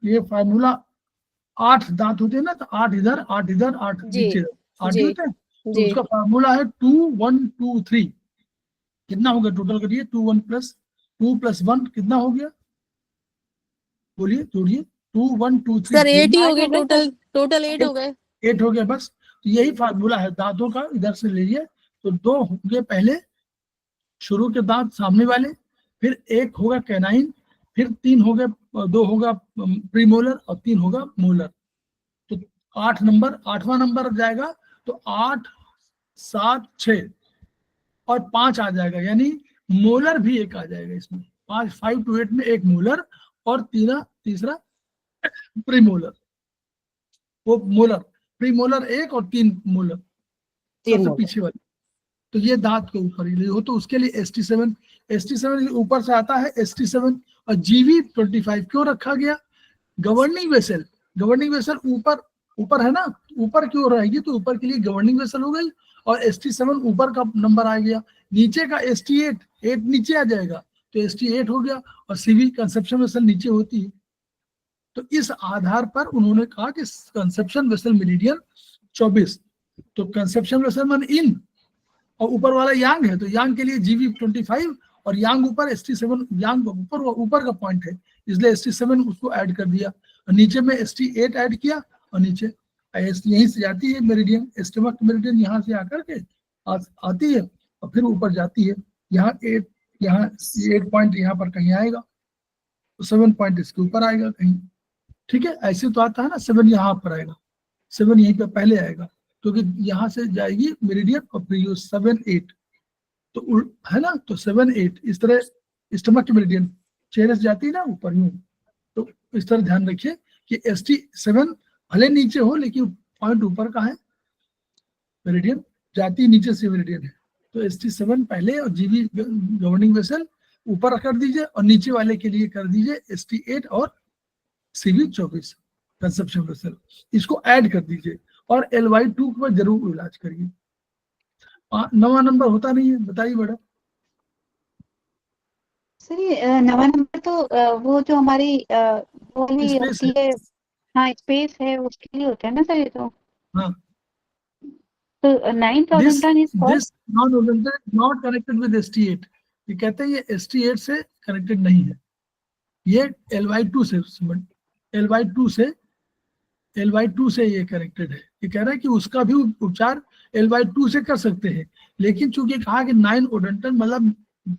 ये फार्मूला 8 दांत होते हैं ना, तो 8 इधर 8 इधर 8 जी नीचे 8 जी होते हैं। तो जी। उसका फार्मूला है 2 1 2 3। कितना होगा टोटल करिए, 2 1 प्लस 2 प्लस 1 कितना हो गया, बोलिए जोड़िए। 2 1 2 3 सर 8 ही हो 8 गए, हो गए सर। टोटल 8 हो गए। 8 हो गया बस। तो यही फार्मूला है दांतों का, इधर से लीजिए। तो 2 होंगे पहले शुरू के दांत सामने वाले, फिर 1 होगा कैनाइन, फिर 3 हो गए, 2 होगा प्रीमोलर और 3 होगा मोलर। तो 8 नंबर, 8वां नंबर जाएगा। तो 8 7 6 और 5 आ जाएगा, यानी मोलर भी एक आ जाएगा इसमें। 5 to 8 में एक मोलर और तीसरा प्रीमोलर। वो मोलर प्रीमोलर 1 और 3 मोलर सबसे पीछे वाले। तो ये दांत के ऊपर ही हो, तो उसके लिए ST7 ऊपर से आता है ST7। और GV25 क्यों रखा गया, गवर्निंग वेसल। गवर्निंग वेसल ऊपर ऊपर है ना, ऊपर क्यों रहेगी, तो ऊपर के लिए गवर्निंग वेसल हो गई। और ST7 ऊपर का नंबर आ गया, नीचे का ST8 नीचे आ जाएगा, तो ST8 हो गया। और CV कंसेप्शन वेसल नीचे होती है। तो इस आधार पर उन्होंने कहा कि कंसेप्शन वेसल मेरिडियन 24। तो कंसेप्शन वेसल मान इन, और ऊपर वाला यांग है, तो यांग के लिए GV25, और यांग ऊपर ST7, यांग ऊपर का पॉइंट है, इसलिए ST7 उसको ऐड कर दिया। और नीचे में ST8 ऐड किया, और नीचे यहीं से जाती है मेरिडियन, स्टमक मेरिडियन यहाँ से आकर के आती है और फिर ऊपर जाती है। यहाँ 8 पॉइंट यहाँ पर कहीं आएगा, तो 7 पॉइंट इसके ऊपर आएगा कहीं। ठीक है, ऐसे तो आता है ना, 7 यहाँ पर आएगा, 7 यहीं पर पहले आएगा, क्योंकि यहाँ से जाएगी मेरिडियन और फिर 7 8, तो है ना। तो 7 8 इस तरह स्टमक की मेरिडियन चेहरे से जाती है ना ऊपर यूं। तो इस तरह ध्यान रखिए कि ST7 भले नीचे हो लेकिन पॉइंट ऊपर का है, मेरिडियन जाती नीचे से मेरिडियन है। तो ST7 पहले और GV गवर्निंग वेसल ऊपर कर दीजिए, और नीचे वाले के लिए कर दीजिए ST8 और CV 24 कंसेप्शन वेसल, इसको ऐड कर दीजिए। और LY2 पर जरूर इलाज करिए। 9वां नंबर होता नहीं है, बताइए मैडम। सर ये 9वां नंबर तो वो जो हमारी वो भी स्पेस होती है। है। हाँ स्पेस है, उसके लिए होता है ना सर ये तो। हाँ, तो 9th ऑर्डोडोंटन is called. This not connected with ST8। ये कहते हैं ये ST8 से कनेक्टेड नहीं है, ये LY2 से LY2 से ये कनेक्टेड है। ये कह रहा है कि उसका भी उपचार LY2 से कर सकते हैं, लेकिन चूंकि कहा कि 9 ओडेंटन मतलब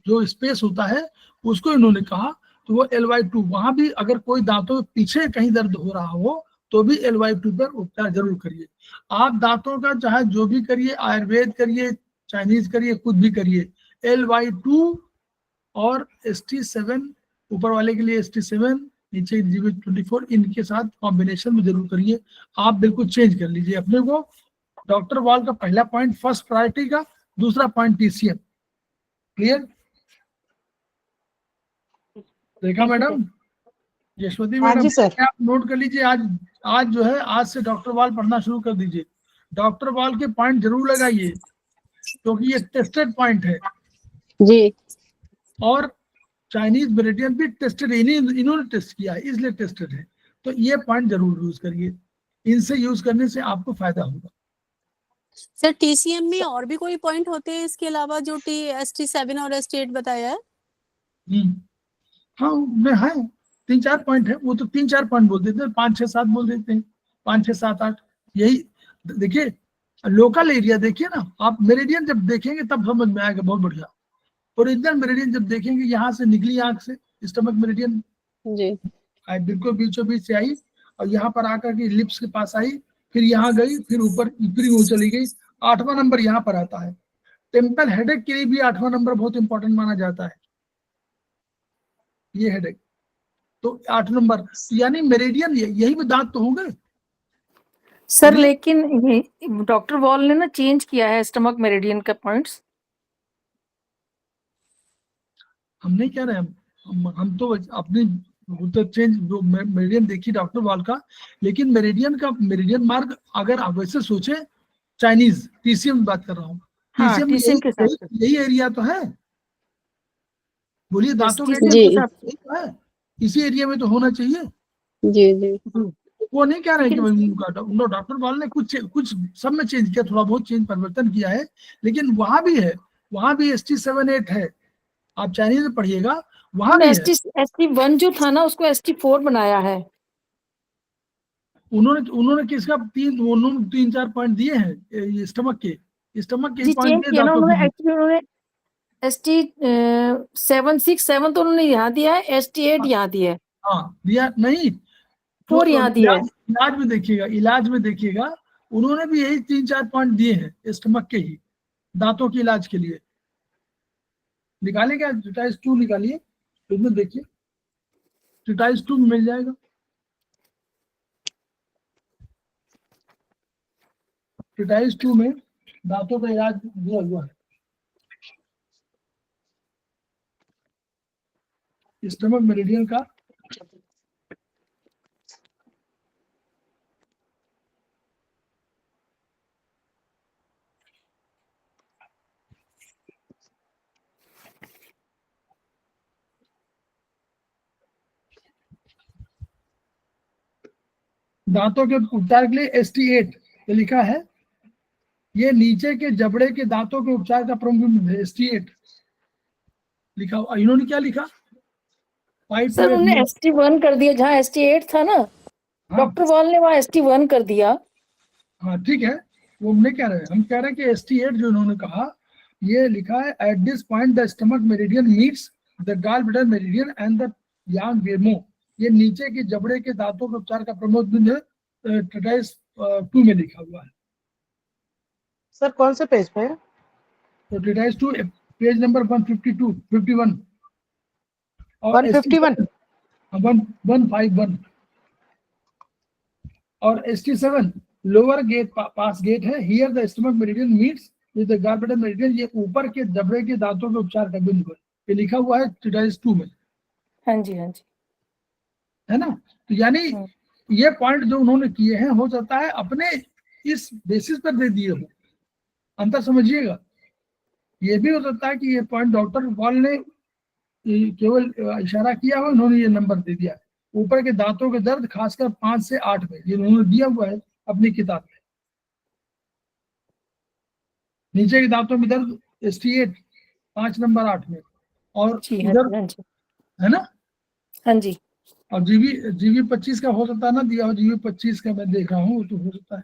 जो स्पेस होता है उसको इन्होंने कहा, तो वो LY2, वहां भी अगर कोई दांतों में पीछे कहीं दर्द हो रहा हो तो भी LY2 पर उपचार जरूर करिए। आप दांतों का चाहे जो भी करिए, आयुर्वेद करिए, चाइनीज करिए, कुछ भी करिए, LY2 और ST7, ऊपर वाले के लिए ST7, नीचे GV24, इनके साथ कॉम्बिनेशन में जरूर करिए। आप बिल्कुल चेंज कर लीजिए अपने को। डॉक्टर वॉल का पहला पॉइंट फर्स्ट प्रायोरिटी का, दूसरा पॉइंट TCM। क्लियर? देखा मैडम? यशवती मैडम, आप नोट कर लीजिए। आज जो है, आज से डॉक्टर वॉल पढ़ना शुरू कर दीजिए। डॉक्टर वॉल के पॉइंट जरूर लगाइए, क्योंकि ये टेस्टेड पॉइंट है। जी। और चाइनीज मेरिडियन भी टेस्टेड, इन्होंने टेस्ट किया है, इसलिए टेस्टेड है। तो ये पॉइंट जरूर यूज करिए, इनसे यूज करने से आपको फायदा होगा। सर TCM में और भी कोई पॉइंट होते हैं इसके अलावा जो ST7 और ST8 बताया है? हाँ उनमें है 3-4 पॉइंट है, वो तो 3-4 पॉइंट बोल देते हैं, 5 6 7 बोल देते हैं, 5 6 7 8। यही देखिए, लोकल एरिया देखिए ना आप, मेरिडियन जब देखेंगे तब समझ में आएगा, बहुत बढ़िया। ओरिजिनल मेरिडियन जब देखेंगे यहाँ से निकली आंख से, स्टमक मेरिडियन जी बिल्कुल बीचों बीच से आई और यहाँ पर आकर के लिप्स के पास आई, फिर यहाँ गई, फिर ऊपर ऊपरी मुंह चली गई। 8वां नंबर यहाँ पर आता है। टेम्पल हेडेक के लिए भी 8वां नंबर बहुत इंपॉर्टेंट माना जाता है, ये हेडेक। तो 8 नंबर, यानी मेरिडियन यही में दांत तो होंगे सर। जी। लेकिन ये डॉक्टर वॉल ने ना चेंज किया है स्टमक मेरिडियन का पॉइंट्स। हम नहीं कह रहे हैं, हम तो अपनी तो चेंज मेरिडियन देखी डॉक्टर वॉल का, लेकिन मेरिडियन मार्ग अगर आप वैसे सोचे, चाइनीज टीसीएम बात कर रहा हूँ, हाँ, टीसीएम टीसीएम के हिसाब से। यही एरिया तो है। बोलिए, दांतों के टीसीएम एरिया के जी हिसाब से। यही तो है, इसी एरिया में तो होना चाहिए। जी जी वो नहीं कह रहे हैं कि लेकिन डॉक्टर वॉल ने कुछ सब में चेंज किया, थोड़ा बहुत चेंज परिवर्तन किया है, लेकिन वहां भी है, वहां भी ST7-8 है। आप चाइनीज में पढ़िएगा, वहां भी है। ST1 जो था ना उसको ST4 बनाया है। उन्होंने किसका 3-4 पॉइंट दिए हैं, ये स्टमक के जी पॉइंट चेंज दिए किया ना दांतों उन्होंने, के। एक्चुअली उन्होंने ST7-6-7 तो उन्होंने यहाँ दिया है, ST8 यहाँ दिया है, हाँ दिया नहीं, 4 यहाँ दिया है। इलाज में देखिएगा, उन्होंने भी यही 3-4 पॉइंट दिए हैं स्टमक के ही, दांतों के इलाज के लिए। निकाले क्या, ट्रिटाइस 2 निकालिए, इसमें देखिए ट्रिटाइस 2 मिल जाएगा। ट्रिटाइस 2 में दांतों का इलाज दिया हुआ है। स्टमक मेरिडियन का दांतों के उपचार के लिए ST8 ये लिखा है, ये नीचे के जबड़े के दांतों के उपचार का प्रमुख बिंदु है। ST8 लिखा हुआ, इन्होंने क्या लिखा, सर उन्होंने ST1 कर दिया जहाँ ST8 था ना, हाँ डॉक्टर वॉल ने वहाँ ST1 कर दिया। हाँ ठीक है, वो हम नहीं कह रहे हैं, हम कह रहे हैं कि ST8 जो उन्होंने कहा, ये लिखा है, at this point the stomach meridian meets the gall bladder meridian and the yang weimo. ये नीचे के जबड़े के दांतों के उपचार का प्रमुख बिंदु है, ट्रिटाइस 2 में लिखा हुआ है। सर कौन से पेज पे है? तो ट्रिटाइस 2 पेज नंबर 151 और 151 151 और ST7 lower gate pass gate है। Here the stomach meridian meets with the gall bladder meridian, ये ऊपर के जबड़े के दांतों के उपचार का बिंदु है, ये लिखा हुआ है ट्रिटाइस 2 में। हाँ जी, हाँ जी, है ना। तो यानी ये पॉइंट जो उन्होंने किए हैं, हो सकता है अपने इस बेसिस पर दे दिए हो, अंतर समझिएगा। ये भी हो सकता है कि ये पॉइंट डॉक्टर वॉल ने केवल इशारा किया हो, उन्होंने ये नंबर दे दिया। ऊपर के दांतों के दर्द खासकर 5 से 8 में, ये उन्होंने दिया हुआ है अपनी किताब में। नीचे के दांतों में दर्द ST8 5 नंबर 8 में, और जी हाँ इधर जी, हाँ जी, है ना। हाँ जी। और जीवी 25 का हो सकता है ना दिया हो, जीवी 25 का मैं देख रहा हूँ, तो हो सकता है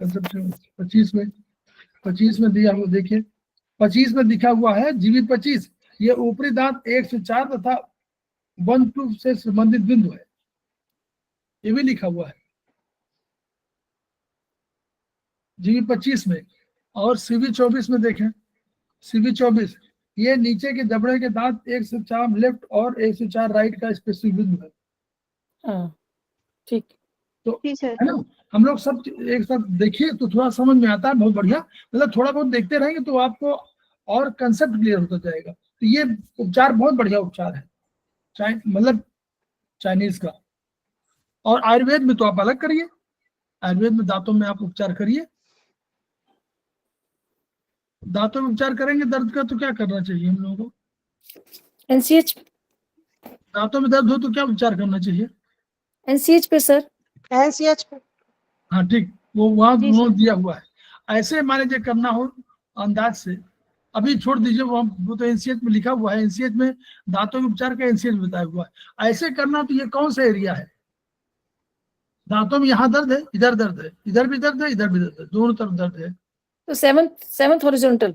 कंसेप्शन 25 में दिया हुआ, देखिए 25 में दिखा हुआ है जीवी 25, ये ऊपरी दांत 1 से 4 तथा 1-2 से संबंधित बिंदु है, ये भी लिखा हुआ है जीवी 25 में। और CV 24 में देखें, CV 24 ये नीचे के जबड़े के दांत 1 से 4 लेफ्ट और 1 से 4 राइट का स्पेसिफिक बिंदु है। हाँ ठीक। तो है ना, हम लोग सब एक साथ देखिए तो थोड़ा समझ में आता है, बहुत बढ़िया। मतलब थोड़ा बहुत देखते रहेंगे तो आपको और कंसेप्ट क्लियर होता जाएगा। तो ये उपचार बहुत बढ़िया उपचार है, मतलब चाइनीज का। और आयुर्वेद में तो आप अलग करिए, आयुर्वेद में दांतों में आप उपचार करिए। दांतों में उपचार करेंगे दर्द का तो क्या करना चाहिए हम लोगों को? NCH, दांतों में दर्द हो तो क्या उपचार करना चाहिए? NCH पे सर, NCH पे। हाँ ठीक, वो वहां जी उन्होंने सर। दिया हुआ है। ऐसे मान लीजिए करना हो अंदाज से, अभी छोड़ दीजिए, वो तो NCH में लिखा हुआ है, NCH में दांतों के उपचार का NCH बताया हुआ है। ऐसे करना तो ये कौन सा एरिया है? दांतों में यहाँ दर्द है, इधर दर्द है, इधर भी दर्द है, इधर भी दर्द है, दोनों तरफ दर्द है। तो सेवंथ हॉरिजॉन्टल।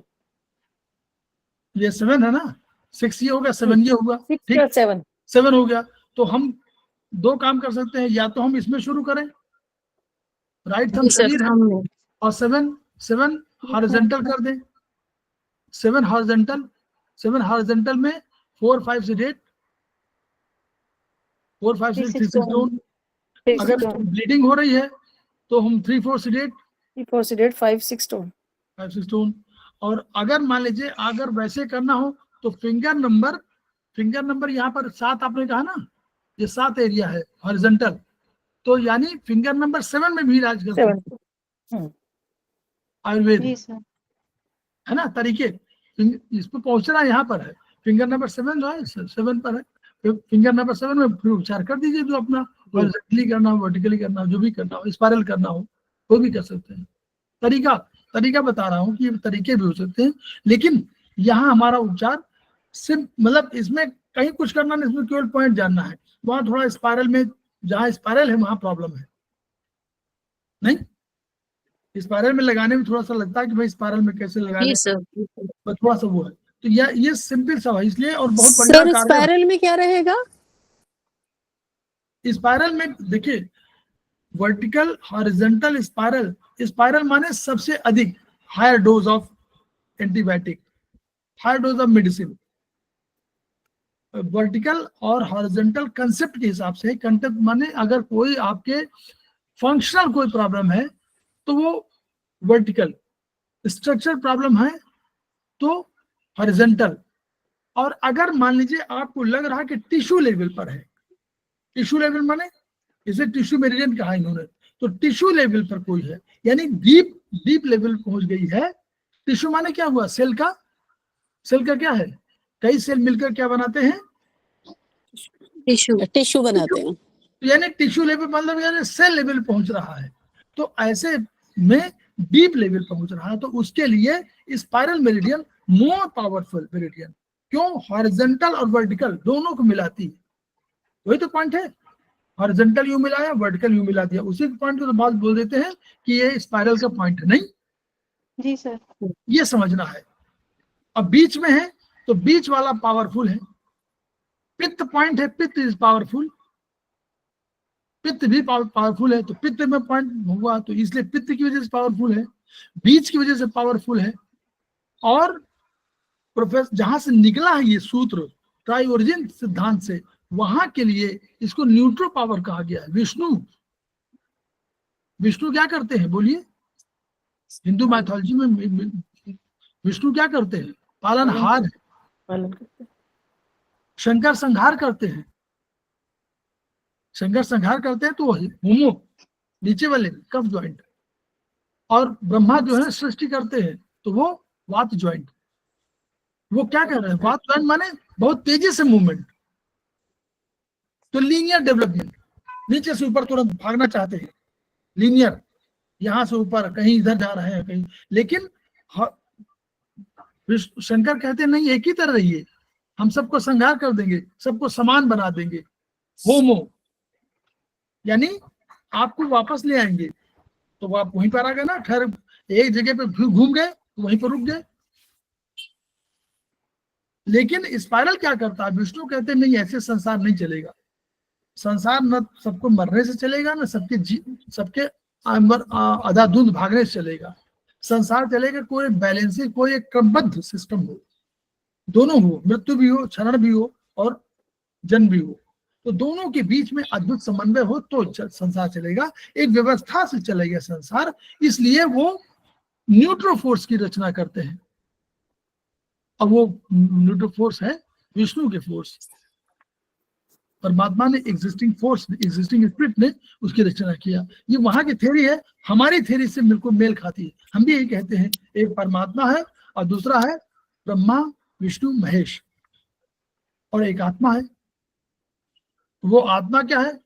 ये 7 है ना, 6 ये हो गया, 7 ये होगा, 6 ठीक, plus 7. 7 हो गया। तो हम 2 काम कर सकते हैं, या तो हम इसमें शुरू करें, राइट, हम शरीर है, और 7 हॉरिजॉन्टल कर दें, 7 हॉरिजॉन्टल में 4 5 से 8, 4 5 से 3 6 stone। अगर ब्लीडिंग हो रही है तो हम 3 4 से 8, 3 4 से 8 5 6 stone. 5 6 stone। और अगर मान लीजिए अगर वैसे करना हो तो फिंगर नंबर यहाँ पर 7 आपने कहा ना, ये 7 एरिया है हॉरिजॉन्टल, तो यानी फिंगर नंबर 7 में भी इलाज कर सकते हैं आयुर्वेद, जी सर। है ना तरीके। इस पर पहुंचना यहाँ पर है, फिंगर नंबर 7 जो है 7 पर है, फिंगर नंबर 7 में फिर उपचार कर दीजिए, जो अपना हॉरिजॉन्टली करना हो, वर्टिकली करना हो, जो भी करना हो, स्पाइरल करना हो वो भी कर सकते हैं। तरीका बता रहा हूँ कि तरीके भी हो सकते हैं, लेकिन यहाँ हमारा उपचार सिर्फ मतलब इसमें कहीं कुछ करना नहीं, इसमें केवल पॉइंट जानना है। वहां थोड़ा स्पाइरल में, जहाँ स्पाइरल है वहां प्रॉब्लम है, नहीं स्पाइरल में लगाने में थोड़ा सा लगता है कि भाई स्पाइरल में कैसे लगाने, थोड़ा सा वो है। तो ये सिंपल सा है इसलिए, और बहुत बढ़िया सर स्पाइरल में क्या रहेगा? स्पाइरल में देखिए, वर्टिकल, हॉरिजॉन्टल, स्पाइरल माने सबसे अधिक higher dose of antibiotic, higher dose of medicine. Vertical और हॉरिजॉन्टल कंसेप्ट के हिसाब से, कंसेप्ट माने अगर कोई आपके फंक्शनल कोई प्रॉब्लम है तो वो वर्टिकल, स्ट्रक्चर प्रॉब्लम है तो हॉरिजॉन्टल, और अगर मान लीजिए आपको लग रहा है कि टिश्यू लेवल पर है, टिश्यू लेवल माने इसे टिश्यू मेरिडियन कहा इन्होंने, तो टिश्यू लेवल पर कोई है, यानी डीप लेवल पहुंच गई है। टिश्यू माने क्या हुआ, सेल का क्या है, कई सेल मिलकर क्या बनाते हैं, टिश्यू बनाते हैं, यानी टिश्यू लेवल मतलब यानी सेल लेवल पहुंच रहा है। तो ऐसे में डीप लेवल पहुंच रहा है, तो उसके लिए spiral meridian more powerful meridian, क्यों, हॉरिजॉन्टल और वर्टिकल दोनों को मिलाती है, वही तो पॉइंट है। हॉरिजॉन्टल यू मिलाया, वर्टिकल यू मिला दिया, उसी पॉइंट को तो बात बोल देते हैं कि ये स्पाइरल का पॉइंट है, नहीं जी सर। ये समझना है। अब बीच में है तो बीच वाला पावरफुल है, पित्त पॉइंट है, पित्त इज पावरफुल, पित्त भी पावरफुल है, तो पित्त में पॉइंट हुआ तो इसलिए पित्त की वजह से पावरफुल है, बीच की वजह से पावरफुल है। और प्रोफेसर जहां से निकला है ये सूत्र ट्राई ओरिजिन सिद्धांत से, वहां के लिए इसको न्यूट्रो पावर कहा गया है। विष्णु क्या करते हैं बोलिए, हिंदू माइथोलॉजी में विष्णु क्या करते हैं, पालनहार है, पालन करते हैं। शंकर संहार करते हैं, तो होमो नीचे वाले कफ ज्वाइंट, और ब्रह्मा जो है सृष्टि करते हैं तो वो वात ज्वाइंट। वो क्या कर रहे हैं, वात ज्वाइंट माने बहुत तेजी से मूवमेंट, तो लीनियर डेवलपमेंट, नीचे से ऊपर तुरंत भागना चाहते हैं, लीनियर, यहां से ऊपर कहीं इधर जा रहे हैं कहीं, लेकिन शंकर कहते हैं नहीं, एक ही तरह रहिए, हम सबको संहार कर देंगे, सबको समान बना देंगे, होमो, यानी आपको वापस ले आएंगे। तो वो आप वहीं पर आ गए ना, ठहर एक जगह पे घूम गए वहीं पर रुक गए। लेकिन स्पाइरल क्या करता है, विष्णु कहते हैं नहीं, ऐसे संसार नहीं चलेगा, संसार न सबको मरने से चलेगा, न सबके अंधाधुंध भागने से चलेगा। संसार चलेगा कोई बैलेंसिंग, कोई एक क्रमबद्ध सिस्टम हो, दोनों हो, मृत्यु भी हो, क्षरण भी हो और जन्म भी हो, तो दोनों के बीच में अद्भुत समन्वय हो तो संसार चलेगा, एक व्यवस्था से चलेगा संसार। इसलिए वो न्यूट्रो फोर्स की रचना करते हैं, अब वो न्यूट्रो फोर्स है विष्णु के फोर्स, परमात्मा ने एग्जिस्टिंग फोर्स, एग्जिस्टिंग स्पिरिट ने उसकी रचना किया। ये वहां की थ्योरी है, हमारी थ्योरी से बिल्कुल मेल खाती है। हम भी यही कहते हैं, एक परमात्मा है और दूसरा है ब्रह्मा विष्णु महेश, और एक आत्मा है। वो आत्मा क्या है,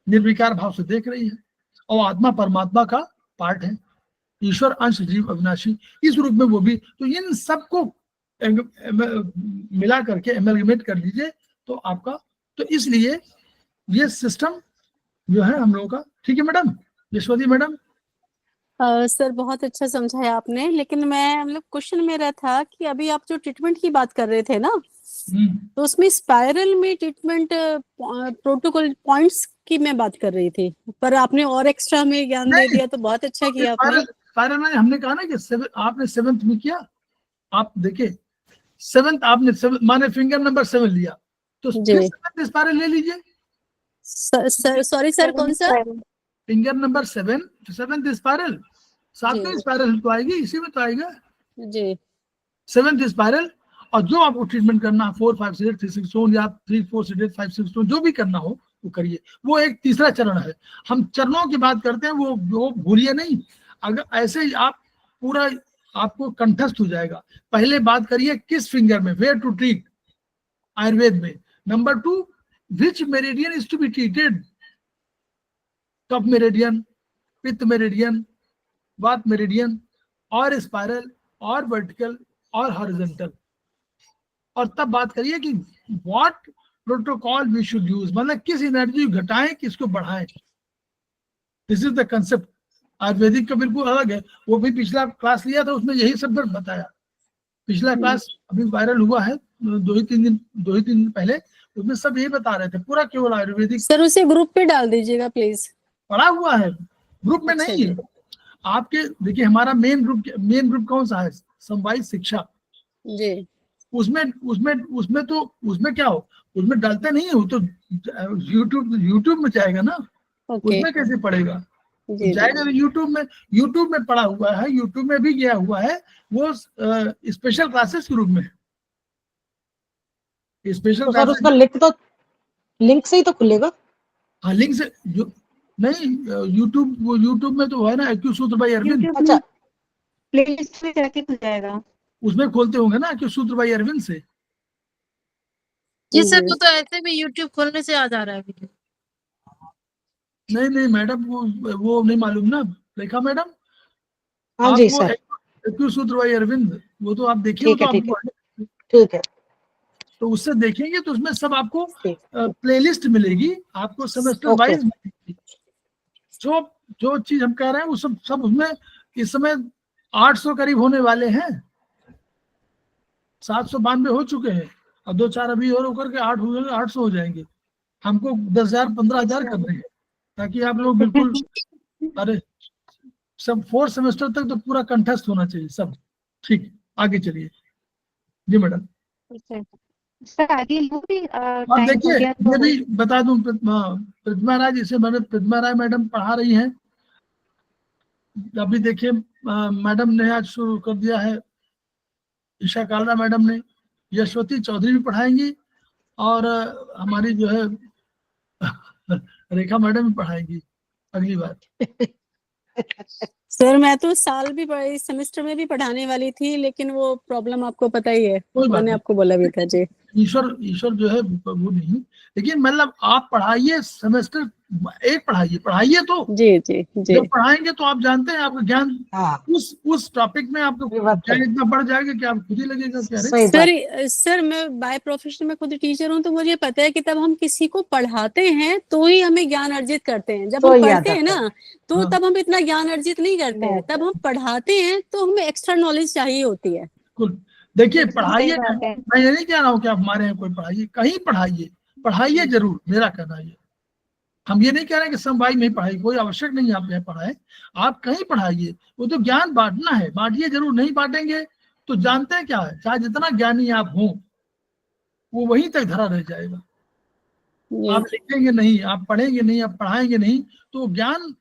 निर्विकार भाव से देख रही है, और आत्मा परमात्मा का पार्ट है, ईश्वर अंश जीव अविनाशी, इस रूप में वो भी। तो इन सबको मिला करके एमलगमेट कर लीजिए तो आपका, तो इसलिए ये सिस्टम जो है हम लोगों का, ठीक है मैडम, यशवती मैडम, सर बहुत अच्छा समझाया आपने, लेकिन मैं मतलब क्वेश्चन मेरा था कि अभी आप जो ट्रीटमेंट की बात कर रहे थे ना, हम्म, तो उसमें स्पाइरल में ट्रीटमेंट प्रोटोकॉल पॉइंट्स की मैं बात कर रही थी, पर आपने और एक्स्ट्रा में ज्ञान दे नहीं दिया, तो बहुत अच्छा किया आपने। स्पाइरल स्पाइरल में हमने कहा ना कि आपने 7th में किया, आप देखिए 7th आपने माने फिंगर नंबर 7 लिया, तो जी। फिर 7th स्पाइरल ले लीजिए। सॉरी सर, कौन सा? फिंगर नंबर 7th स्पाइरल, 7वीं जी स्पाइरल तो आएगी, इसी में तो आएगा जी 7th स्पाइरल। और जो आपको ट्रीटमेंट करना है 4 5 6 3 6 या 3 4 6 5 6 जो भी करना हो वो करिए। वो एक तीसरा चरण है। हम चरणों की बात करते हैं, वो भूलिए नहीं। अगर ऐसे ही आप पूरा आपको कंठस्थ हो जाएगा। पहले बात करिए किस फिंगर में, वेयर टू ट्रीट आयुर्वेद में। Number 2, which meridian is to be treated, kapha meridian, pitta meridian, vata meridian, और स्पाइरल, और वर्टिकल, और हॉरिजॉन्टल। और तब बात करिए कि what protocol we should use, मतलब किस एनर्जी घटाएं किसको बढ़ाएं। This is the concept. Ayurvedic का बिल्कुल अलग है। वो भी पिछला क्लास लिया था, उसमें यही सब बताया। पिछला क्लास अभी वायरल हुआ है 2 ही 3 दिन पहले, उसमें सब यही बता रहे थे, पूरा केवल आयुर्वेदिक सर, उसे ग्रुप पे डाल दीजिएगा प्लीज। पड़ा हुआ है, ग्रुप में अच्छा नहीं है। आपके देखिए हमारा मेन ग्रुप कौन सा है, समवायिक शिक्षा। जी उसमें उसमें उसमें तो उसमें क्या हो, उसमें डालते नहीं हो तो यूट्यूब में जाएगा ना, ओके। उसमें कैसे पड़ेगा? जी जी जाएगा तो यूट्यूब में पड़ा हुआ है, यूट्यूब में भी गया हुआ है। वो स्पेशल क्लासेस के रूप में है। स्पेशल तो सर क्लासेस, उसका लिंक से ही तो खुलेगा। हाँ लिंक से नहीं, यूट्यूब में तो है ना एक्यू सूत्र बाई अरविंद, यूट्यूब अच्छा में प्लेलिस्ट में जाके खुल जाएगा। उसमें खोलते होंगे ना एक्यू सूत्र बाई अरविंद से। जी सर, वो तो ऐसे भी यूट्यूब खोलने से आ जा रहा है वीडियो। नहीं मैडम, वो नहीं मालूम ना रेखा मैडम। हाँ आप जी वो सर, एक्यू सूत्र बाई अरविंद, वो तो आप देखिए, वो ठीक तो है ठीक है आपको, ठीक है तो उससे देखेंगे तो उसमें सब आपको ठीक। प्लेलिस्ट मिलेगी, आपको सेमेस्टर ओके वाइज मिलेगी। जो जो चीज हम कह रहे हैं वो सब उसमें। इस समय 800 करीब होने वाले हैं, 792 हो चुके हैं, और 2 4 अभी और होकर के 8 हो जाएंगे, 800 हो जाएंगे। हमको 10,000 15,000 करने हैं, ताकि आप लोग बिल्कुल, अरे सब 4th सेमेस्टर तक तो पूरा कंठस्थ होना चाहिए सब। ठीक, आगे चलिए जी मैडम। सर आगे वो भी आप टाइम हो देखिए, गया तो ये भी बता दूं, प्रतिमा राय, जिसे मैंने प्रतिमा राय मैडम पढ़ा रही हैं। अभी देखिए मैडम ने आज शुरू कर दिया है, ईशा कालरा मैडम ने, यशवती चौधरी भी पढ़ाएंगी, और हमारी जो है रेखा मैडम भी पढ़ाएंगी अगली बार। सर, मैं तो साल भी इस सेमेस्टर में भी पढ़ाने वाली थी, लेकिन वो प्रॉब्लम आपको पता ही है, कोई बात मैंने नहीं, आपको बोला भी था जी। ईश्वर जो है वो नहीं, लेकिन मतलब आप पढ़ाइए, सेमेस्टर एक पढ़ाइए तो जी जी जी जब पढ़ाएंगे तो आप जानते हैं आपका ज्ञान हाँ उस टॉपिक में आपको ये बात तो ज्ञान इतना बढ़ जाएगा कि आप खुद ही लगेगा कि अरे सही बात। सर मैं बाय प्रोफेशन में खुद टीचर हूँ, तो मुझे पता है कि तब हम किसी को पढ़ाते हैं तो ही हमें ज्ञान अर्जित करते हैं। जब तो हम ही याद पढ़ते हैं आता ना, तो हाँ। तब हम इतना ज्ञान अर्जित नहीं करते हैं। नहीं। तब हम पढ़ाते हैं तो हमें एक्स्ट्रा नॉलेज चाहिए होती है। बिल्कुल। देखिए बिल्कुल पढ़ाइए, सही बात है। मैं ये नहीं कह रहा हूँ कि आप हमारे यहाँ कोई पढ़ाइए, कहीं पढ़ाइए जरूर, मेरा कहना है ये। हम ये नहीं कह रहे हैं कि समवाई में ही पढ़ाई, कोई आवश्यक नहीं है आप यहाँ पढ़ाए, आप कहीं पढ़ाइए। वो तो ज्ञान बांटना है, बांटिए जरूर। नहीं बांटेंगे तो जानते हैं क्या है, चाहे जितना ज्ञानी आप हों वो वहीं तक धरा रह जाएगा। जी आप लिखेंगे नहीं, आप पढ़ेंगे नहीं, आप पढ़ाएंगे नहीं, तो ज्ञान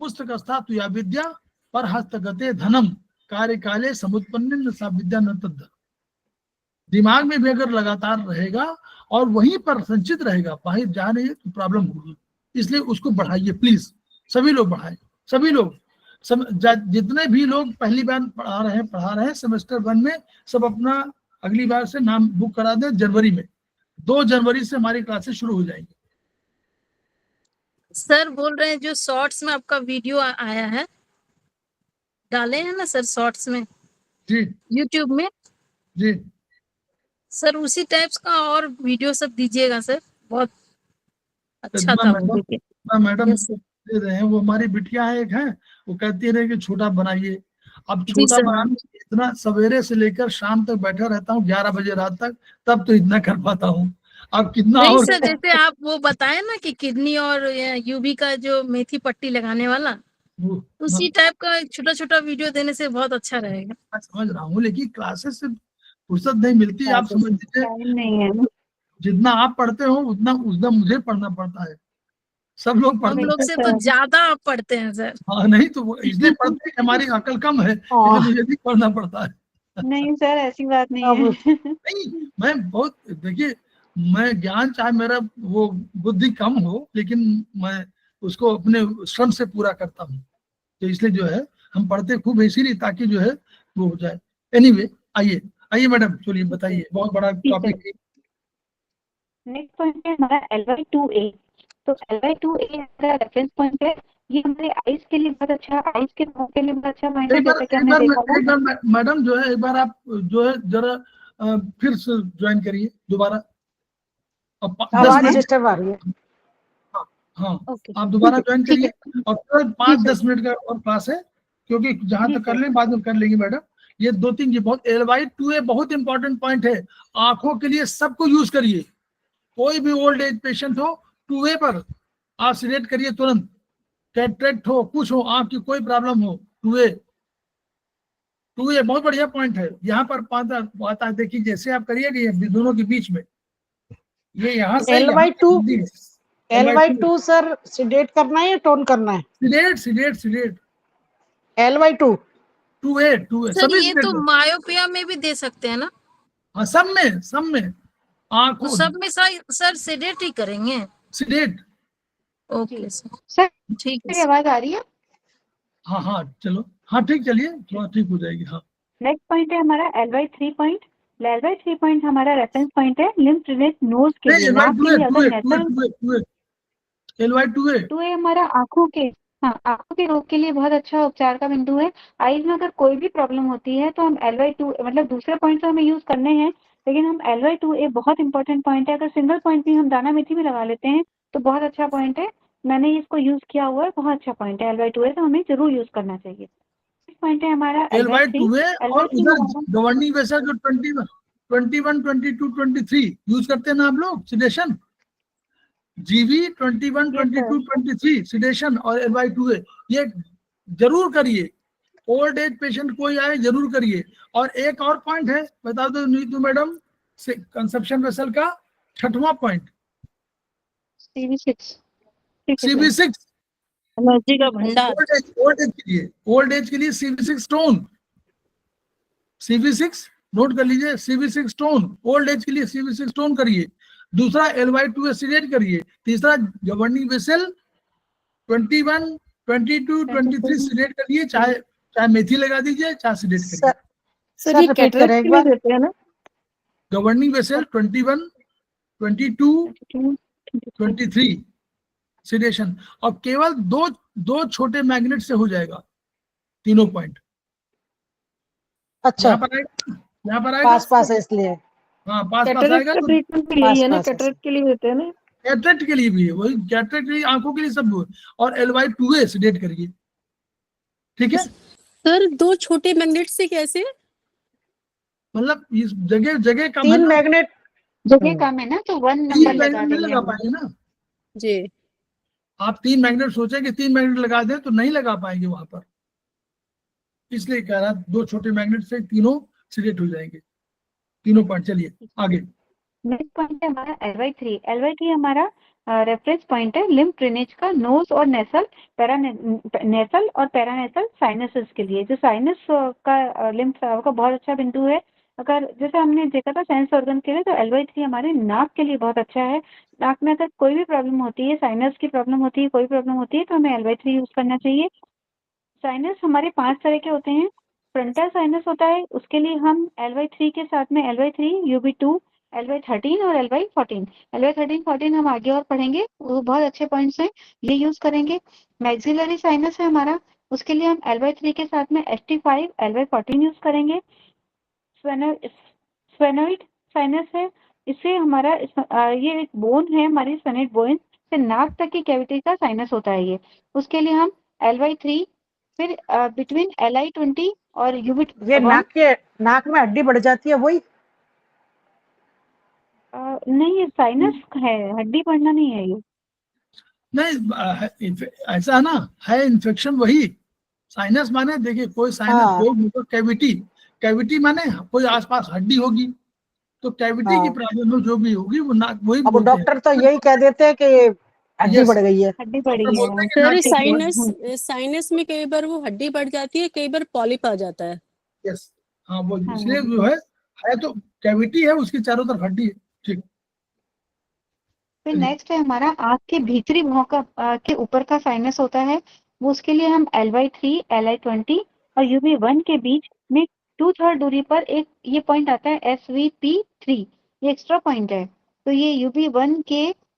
पुस्तक स्थातु या विद्या पर हस्तगते धनम कार्य काले समुत्पन्न सा विद्या न तद्ध। दिमाग में भी अगर लगातार रहेगा और वहीं पर संचित रहेगा, बाहर जा रही है तो प्रॉब्लम होगी। इसलिए उसको बढ़ाइए प्लीज, सभी लोग बढ़ाएं, सभी लोग, जितने भी लोग पहली बार पढ़ा रहे हैं सेमेस्टर 1 में, सब अपना अगली बार से नाम बुक करा दें। जनवरी में 2 जनवरी से हमारी क्लासेस शुरू हो जाएंगी। सर बोल रहे हैं जो शॉर्ट्स में आपका वीडियो आया है, डाले हैं ना सर शॉर्ट्स में जी यूट्यूब में, जी सर उसी टाइप्स का और वीडियो सब दीजिएगा सर, बहुत अच्छा था वो। देखिए मैडम यस सर। दे रहे हैं। वो हमारी बिटिया है एक है, वो कहती रहे कि छोटा बनाइए। अब जी छोटा सर। बनाने में इतना सवेरे से लेकर शाम तक बैठा रहता हूँ 11 बजे रात तक, तब तो इतना कर पाता हूँ। अब कितना नहीं और सर, जैसे आप वो बताए ना कि किडनी और यूबी का जो मेथी पट्टी लगाने वाला, वो- उसी टाइप का एक छोटा छोटा वीडियो देने से बहुत अच्छा रहेगा। मैं समझ रहा हूँ, लेकिन क्लासेस से फुर्सत नहीं मिलती। आप समझ लीजिए टाइम नहीं है ना। जितना आप पढ़ते हो उतना उतना मुझे पढ़ना पड़ता है। सब लोग हम पढ़ते लोग हैं। से तो ज्यादा आप पढ़ते हैं सर। हाँ, नहीं तो वो इसलिए पढ़ते हैं कि हमारी अकल कम है, इसलिए हाँ, मुझे भी पढ़ना पड़ता है। नहीं सर, ऐसी बात नहीं अब है। नहीं, मैं बहुत, देखिए, मैं ज्ञान चाहे मेरा वो बुद्धि कम हो, लेकिन मैं उसको अपने श्रम से पूरा करता हूँ। तो इसलिए जो है हम पढ़ते खूब है इसीलिए, ताकि जो है वो हो जाए। एनीवे, आइए आइए मैडम, चलिए बताइए, बहुत बड़ा ठीक है। टॉपिक है। नेक्स्ट पॉइंट है हमारा LY2A। तो LY2A हमारा रेफरेंस पॉइंट है। ये हमारे आइज के लिए बहुत अच्छा, आइज के रोग के लिए बहुत अच्छा पॉइंट है, एक बार जैसा कि एक हमने बार देखा था। एक बार मैडम जो है, एक बार आप जो है जरा फिर से ज्वाइन करिए दोबारा। अब 10 आवाज मिनट, डिस्टर्ब आ रही है। हाँ हाँ, ओके, आप दोबारा ज्वाइन ठीक करिए। है। और केवल जी 5-10 सर। मिनट का और क्लास है, क्योंकि जहां जी तक कर सर। लें बाद में कर लेंगे मैडम। ये 2-3 ये बहुत LY2A बहुत इंपॉर्टेंट पॉइंट है। आंखों के लिए सबको यूज करिए। कोई भी ओल्ड एज पेशेंट हो, 2A पर आप सिलेक्ट करिए तुरंत। कैटरेक्ट हो, कुछ हो, आंख की कोई प्रॉब्लम हो, 2A बहुत बढ़िया पॉइंट है। यहाँ पर आता है, देखिए जैसे आप करिएगा ये दोनों के बीच में, ये यहाँ से यहाँ LY2 LY2 LY2 सर सिडेट करना है या टोन करना है? Slate slate slate LY2 2A sir सभी ये सिलेट तो करो। मायोपिया में भी दे सकते हैं ना? हाँ, सब में तो आंखों सब में सर सेडेट ही करेंगे। सिलेट। ओके सर, सर, ठीक है मेरी सर। आवाज आ रही है? हाँ हाँ, चलो, हाँ ठीक, चलिए थोड़ा ठीक हो जाएगी। हाँ, नेक्स्ट पॉइंट है हमारा LY3 पॉइंट। LY3 पॉइंट हमारा रेफरेंस पॉइंट है लिम्फ ड्रेनेज नोज के नहीं, लिए, नाक के लिए। अगर नेशनल LY2A 2A हमारा आंखों के, हाँ, आंखों के रोग के लिए बहुत अच्छा उपचार का बिंदु है। आईज में अगर कोई भी प्रॉब्लम होती है तो हम LY2 मतलब दूसरे पॉइंट तो हमें यूज करने हैं, लेकिन हम LY2A बहुत इंपॉर्टेंट पॉइंट है। अगर सिंगल पॉइंट भी हम दाना मेथी में लगा लेते हैं तो बहुत अच्छा पॉइंट है। मैंने इसको यूज किया हुआ है, बहुत अच्छा पॉइंट है LY2A, तो हमें जरूर यूज करना चाहिए। पॉइंट है हमारा LY3। और LY3 उधर हमारा, गवर्निंग वैसा जो 21, 22, 23 यूज करते हैं ना आप लोग, sedation, GV 21, yes sir. 22, 23 sedation और LY2A, ये जरूर करिए। ओल्ड एज पेशेंट कोई आए जरूर करिए। और एक और पॉइंट है, बता दो नीतू मैडम, कंसेप्शन वेसल का 6वां पॉइंट, CV6। ठीक है सर। CV6 एनर्जी का भंडार। ओल्ड एज के लिए CV6 स्टोन, CV6 नोट कर लीजिए, CV6 स्टोन ओल्ड एज के लिए CV6 स्टोन करिए। दूसरा LY2A सिलेक्ट करिए। तीसरा गवर्निंग वेसल 21, 22, 23 सिलेक्ट करिए। चाहे चाहे मेथी लगा दीजिए, चाहे सिलेक्ट करिए। सर सर सर ये रिपीट करें कैटरेक्ट एक के लिए बार। देते हैं ना? Governing vessel 21, 22, 23 selection. और केवल दो दो छोटे मैग्नेट से हो जाएगा तीनों पॉइंट। अच्छा, यहाँ पर आएगा, यहाँ पर आएगा। पास है इसलिए। हाँ, पास कैटरेक्ट आएगा का तो ट्रीटमेंट भी यही है ना? पास है। कैटरेक्ट के लिए देते हैं ना? कैटरेक्ट के लिए भी है वही, कैटरेक्ट के लिए, आंखों के लिए सब वो है। और LY2A सिलेक्ट करिए, ठीक है। सर 2 छोटे मैग्नेट से कैसे? मतलब इस जगह जगह कम है 3 ना, मैग्नेट। जगह कम है ना, तो 1 नंबर 3 लगा मैग्नेट नहीं देंगे लगा हम। पाएंगे ना। जी। आप 3 मैग्नेट सोचे कि 3 मैग्नेट लगा दें तो नहीं लगा पाएंगे वहां पर, इसलिए कह रहा 2 छोटे मैग्नेट से तीनों सिलेक्ट हो जाएंगे, तीनों पॉइंट। चलिए आगे। नेक्स्ट पॉइंट है हमारा LY3। LY3 हमारा रेफरेंस पॉइंट है लिम्फ ड्रेनेज का, नोज और नेसल, नेसल और पैरानेसल साइनसेस के लिए। जो साइनस का लिम्फ का बहुत अच्छा बिंदु है। अगर जैसे हमने देखा था साइनस ऑर्गन के लिए, तो LY3 हमारे नाक के लिए बहुत अच्छा है। नाक में अगर कोई भी प्रॉब्लम होती है, साइनस की प्रॉब्लम होती है, कोई प्रॉब्लम होती है, तो हमें LY3 यूज करना चाहिए। साइनस हमारे 5 तरह के होते हैं। फ्रंटल साइनस होता है, उसके लिए हम LY3 के साथ में LY3, UB2, LY13 और LY14, LY13, 14 हम आगे और पढ़ेंगे, वो बहुत अच्छे पॉइंट्स हैं, ये यूज करेंगे। मैक्सिलरी साइनस है हमारा, उसके लिए हम LY3 के साथ में ST5, LY14 यूज करेंगे। स्फेनोइड साइनस है, इससे हमारा ये एक बोन है हमारी स्फेनोइड बोन, से नाक तक की कैविटी का साइनस होता है ये। उसके लिए हम LY3 फिर बिटवीन LI20 और ये UV1 नाक में हड्डी बढ़ जाती है वही। नहीं, ये साइनस है, हड्डी बढ़ना नहीं है ये। नहीं ऐसा है ना, है इन्फेक्शन वही। साइनस माने देखिए कोई साइनस हाँ। कोई कैविटी, कैविटी माने कोई आसपास हड्डी होगी, तो कैविटी की हाँ। प्रॉब्लम जो भी होगी वो नाक वही अब बोलते हैं। डॉक्टर तो यही कह देते हैं कि हड्डी Yes. बढ़ गई है। हड्डी बढ़ी डॉक्टर बोलते है। हैं कि सर नाक साइनस साइनस में कई बार वो हड्डी बढ़ जाती है, कई बार पॉलिप आ जाता है। यस, हाँ वो हाँ, इसलिए जो है तो कैविटी है, उसकी चारों तरफ हड्डी है। ठीक। फिर नेक्स्ट है हमारा आँख के भीतरी भाग का के ऊपर का साइनस होता है, वो उसके लिए हम LY3, LI20 और UV1 के बीच में 2/3 दूरी पर एक ये पॉइंट आता है SVP3, ये एक्स्ट्रा पॉइंट है। तो ये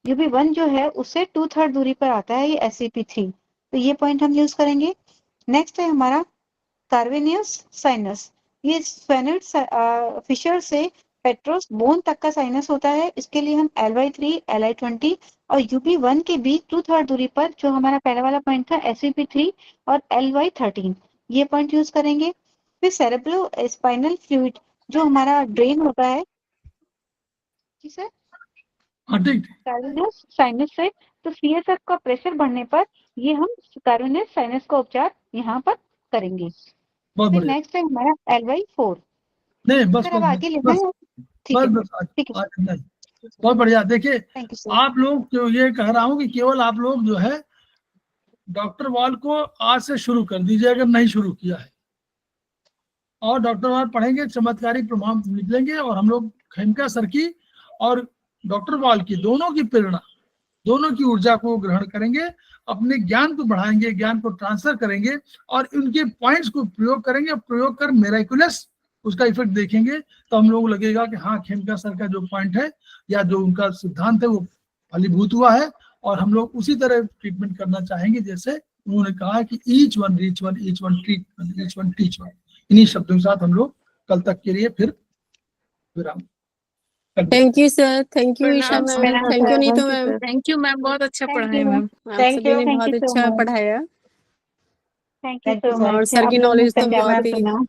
UV1 जो है उससे 2/3 दूरी पर आता है ये SVP3, तो ये पॉइंट हम यूज करेंगे। नेक्स्ट है हमारा कार्वेनियस साइनस, ये स्फेनिड फिशर से पेट्रोस बोन तक का साइनस होता है। इसके लिए हम LY3, LI20 और UV1 के बीच 2/3 दूरी पर जो हमारा पहला वाला पॉइंट था SVP3 और LY13, ये पॉइंट यूज करेंगे। फिर सेरेब्रो स्पाइनल फ्लूइड जो हमारा ड्रेन होता है, जी सर, हाँ ठीक। कार्वेनियस साइनस से, तो CSF का प्रेशर बढ़ने पर ये हम कार्वेनियस साइनस का उपचार यहाँ पर करेंगे। बहुत फिर बढ़िया। नेक्स्ट है हमारा LY4। नहीं बस सर अब आगे लेना बस है? ठीक बस है, बस ठीक है, नहीं, बहुत बढ़िया। देखिए थैंक यू सर। आप लोग जो ये कह रहा हूँ कि केवल आप लोग जो है डॉक्टर वॉल को आज से शुरू कर दीजिए अगर नहीं शुरू किया है, और डॉक्टर वॉल पढ़ेंगे, चमत्कारी प्रभाव निकलेंगे, और हम लोग खेमका सर की और डॉक्टर वॉल की दोनों की प्रेरणा, दोनों की ऊर्जा को ग्रहण करेंगे, अपने ज्ञान को बढ़ाएंगे, ज्ञान को ट्रांसफर करेंगे और उनके पॉइंट्स को प्रयोग करेंगे। प्रयोग कर मेराकुलस उसका इफेक्ट देखेंगे तो हम लोग लगेगा कि हाँ खेमका सर का जो पॉइंट है या जो उनका सिद्धांत है वो फलीभूत हुआ है, और हम लोग उसी तरह ट्रीटमेंट करना चाहेंगे जैसे उन्होंने कहा कि each one reach one, each one treat one, each one teach one. इन्हीं शब्दों के साथ हम लोग कल तक के लिए फिर विराम। Thank you sir, thank you Isha प्रणाम ma'am, sir. Thank you Neetu ma'am, thank you ma'am, बहुत अच्छा Thank पढ़ाया you, मैम। आप Thank सभी you, ने thank बहुत you so अच्छा much. पढ़ाया thank you Thank you so so और मच। सर की आप लोगों ने नॉलेज तो धन्यवाद बहुत ही सुना।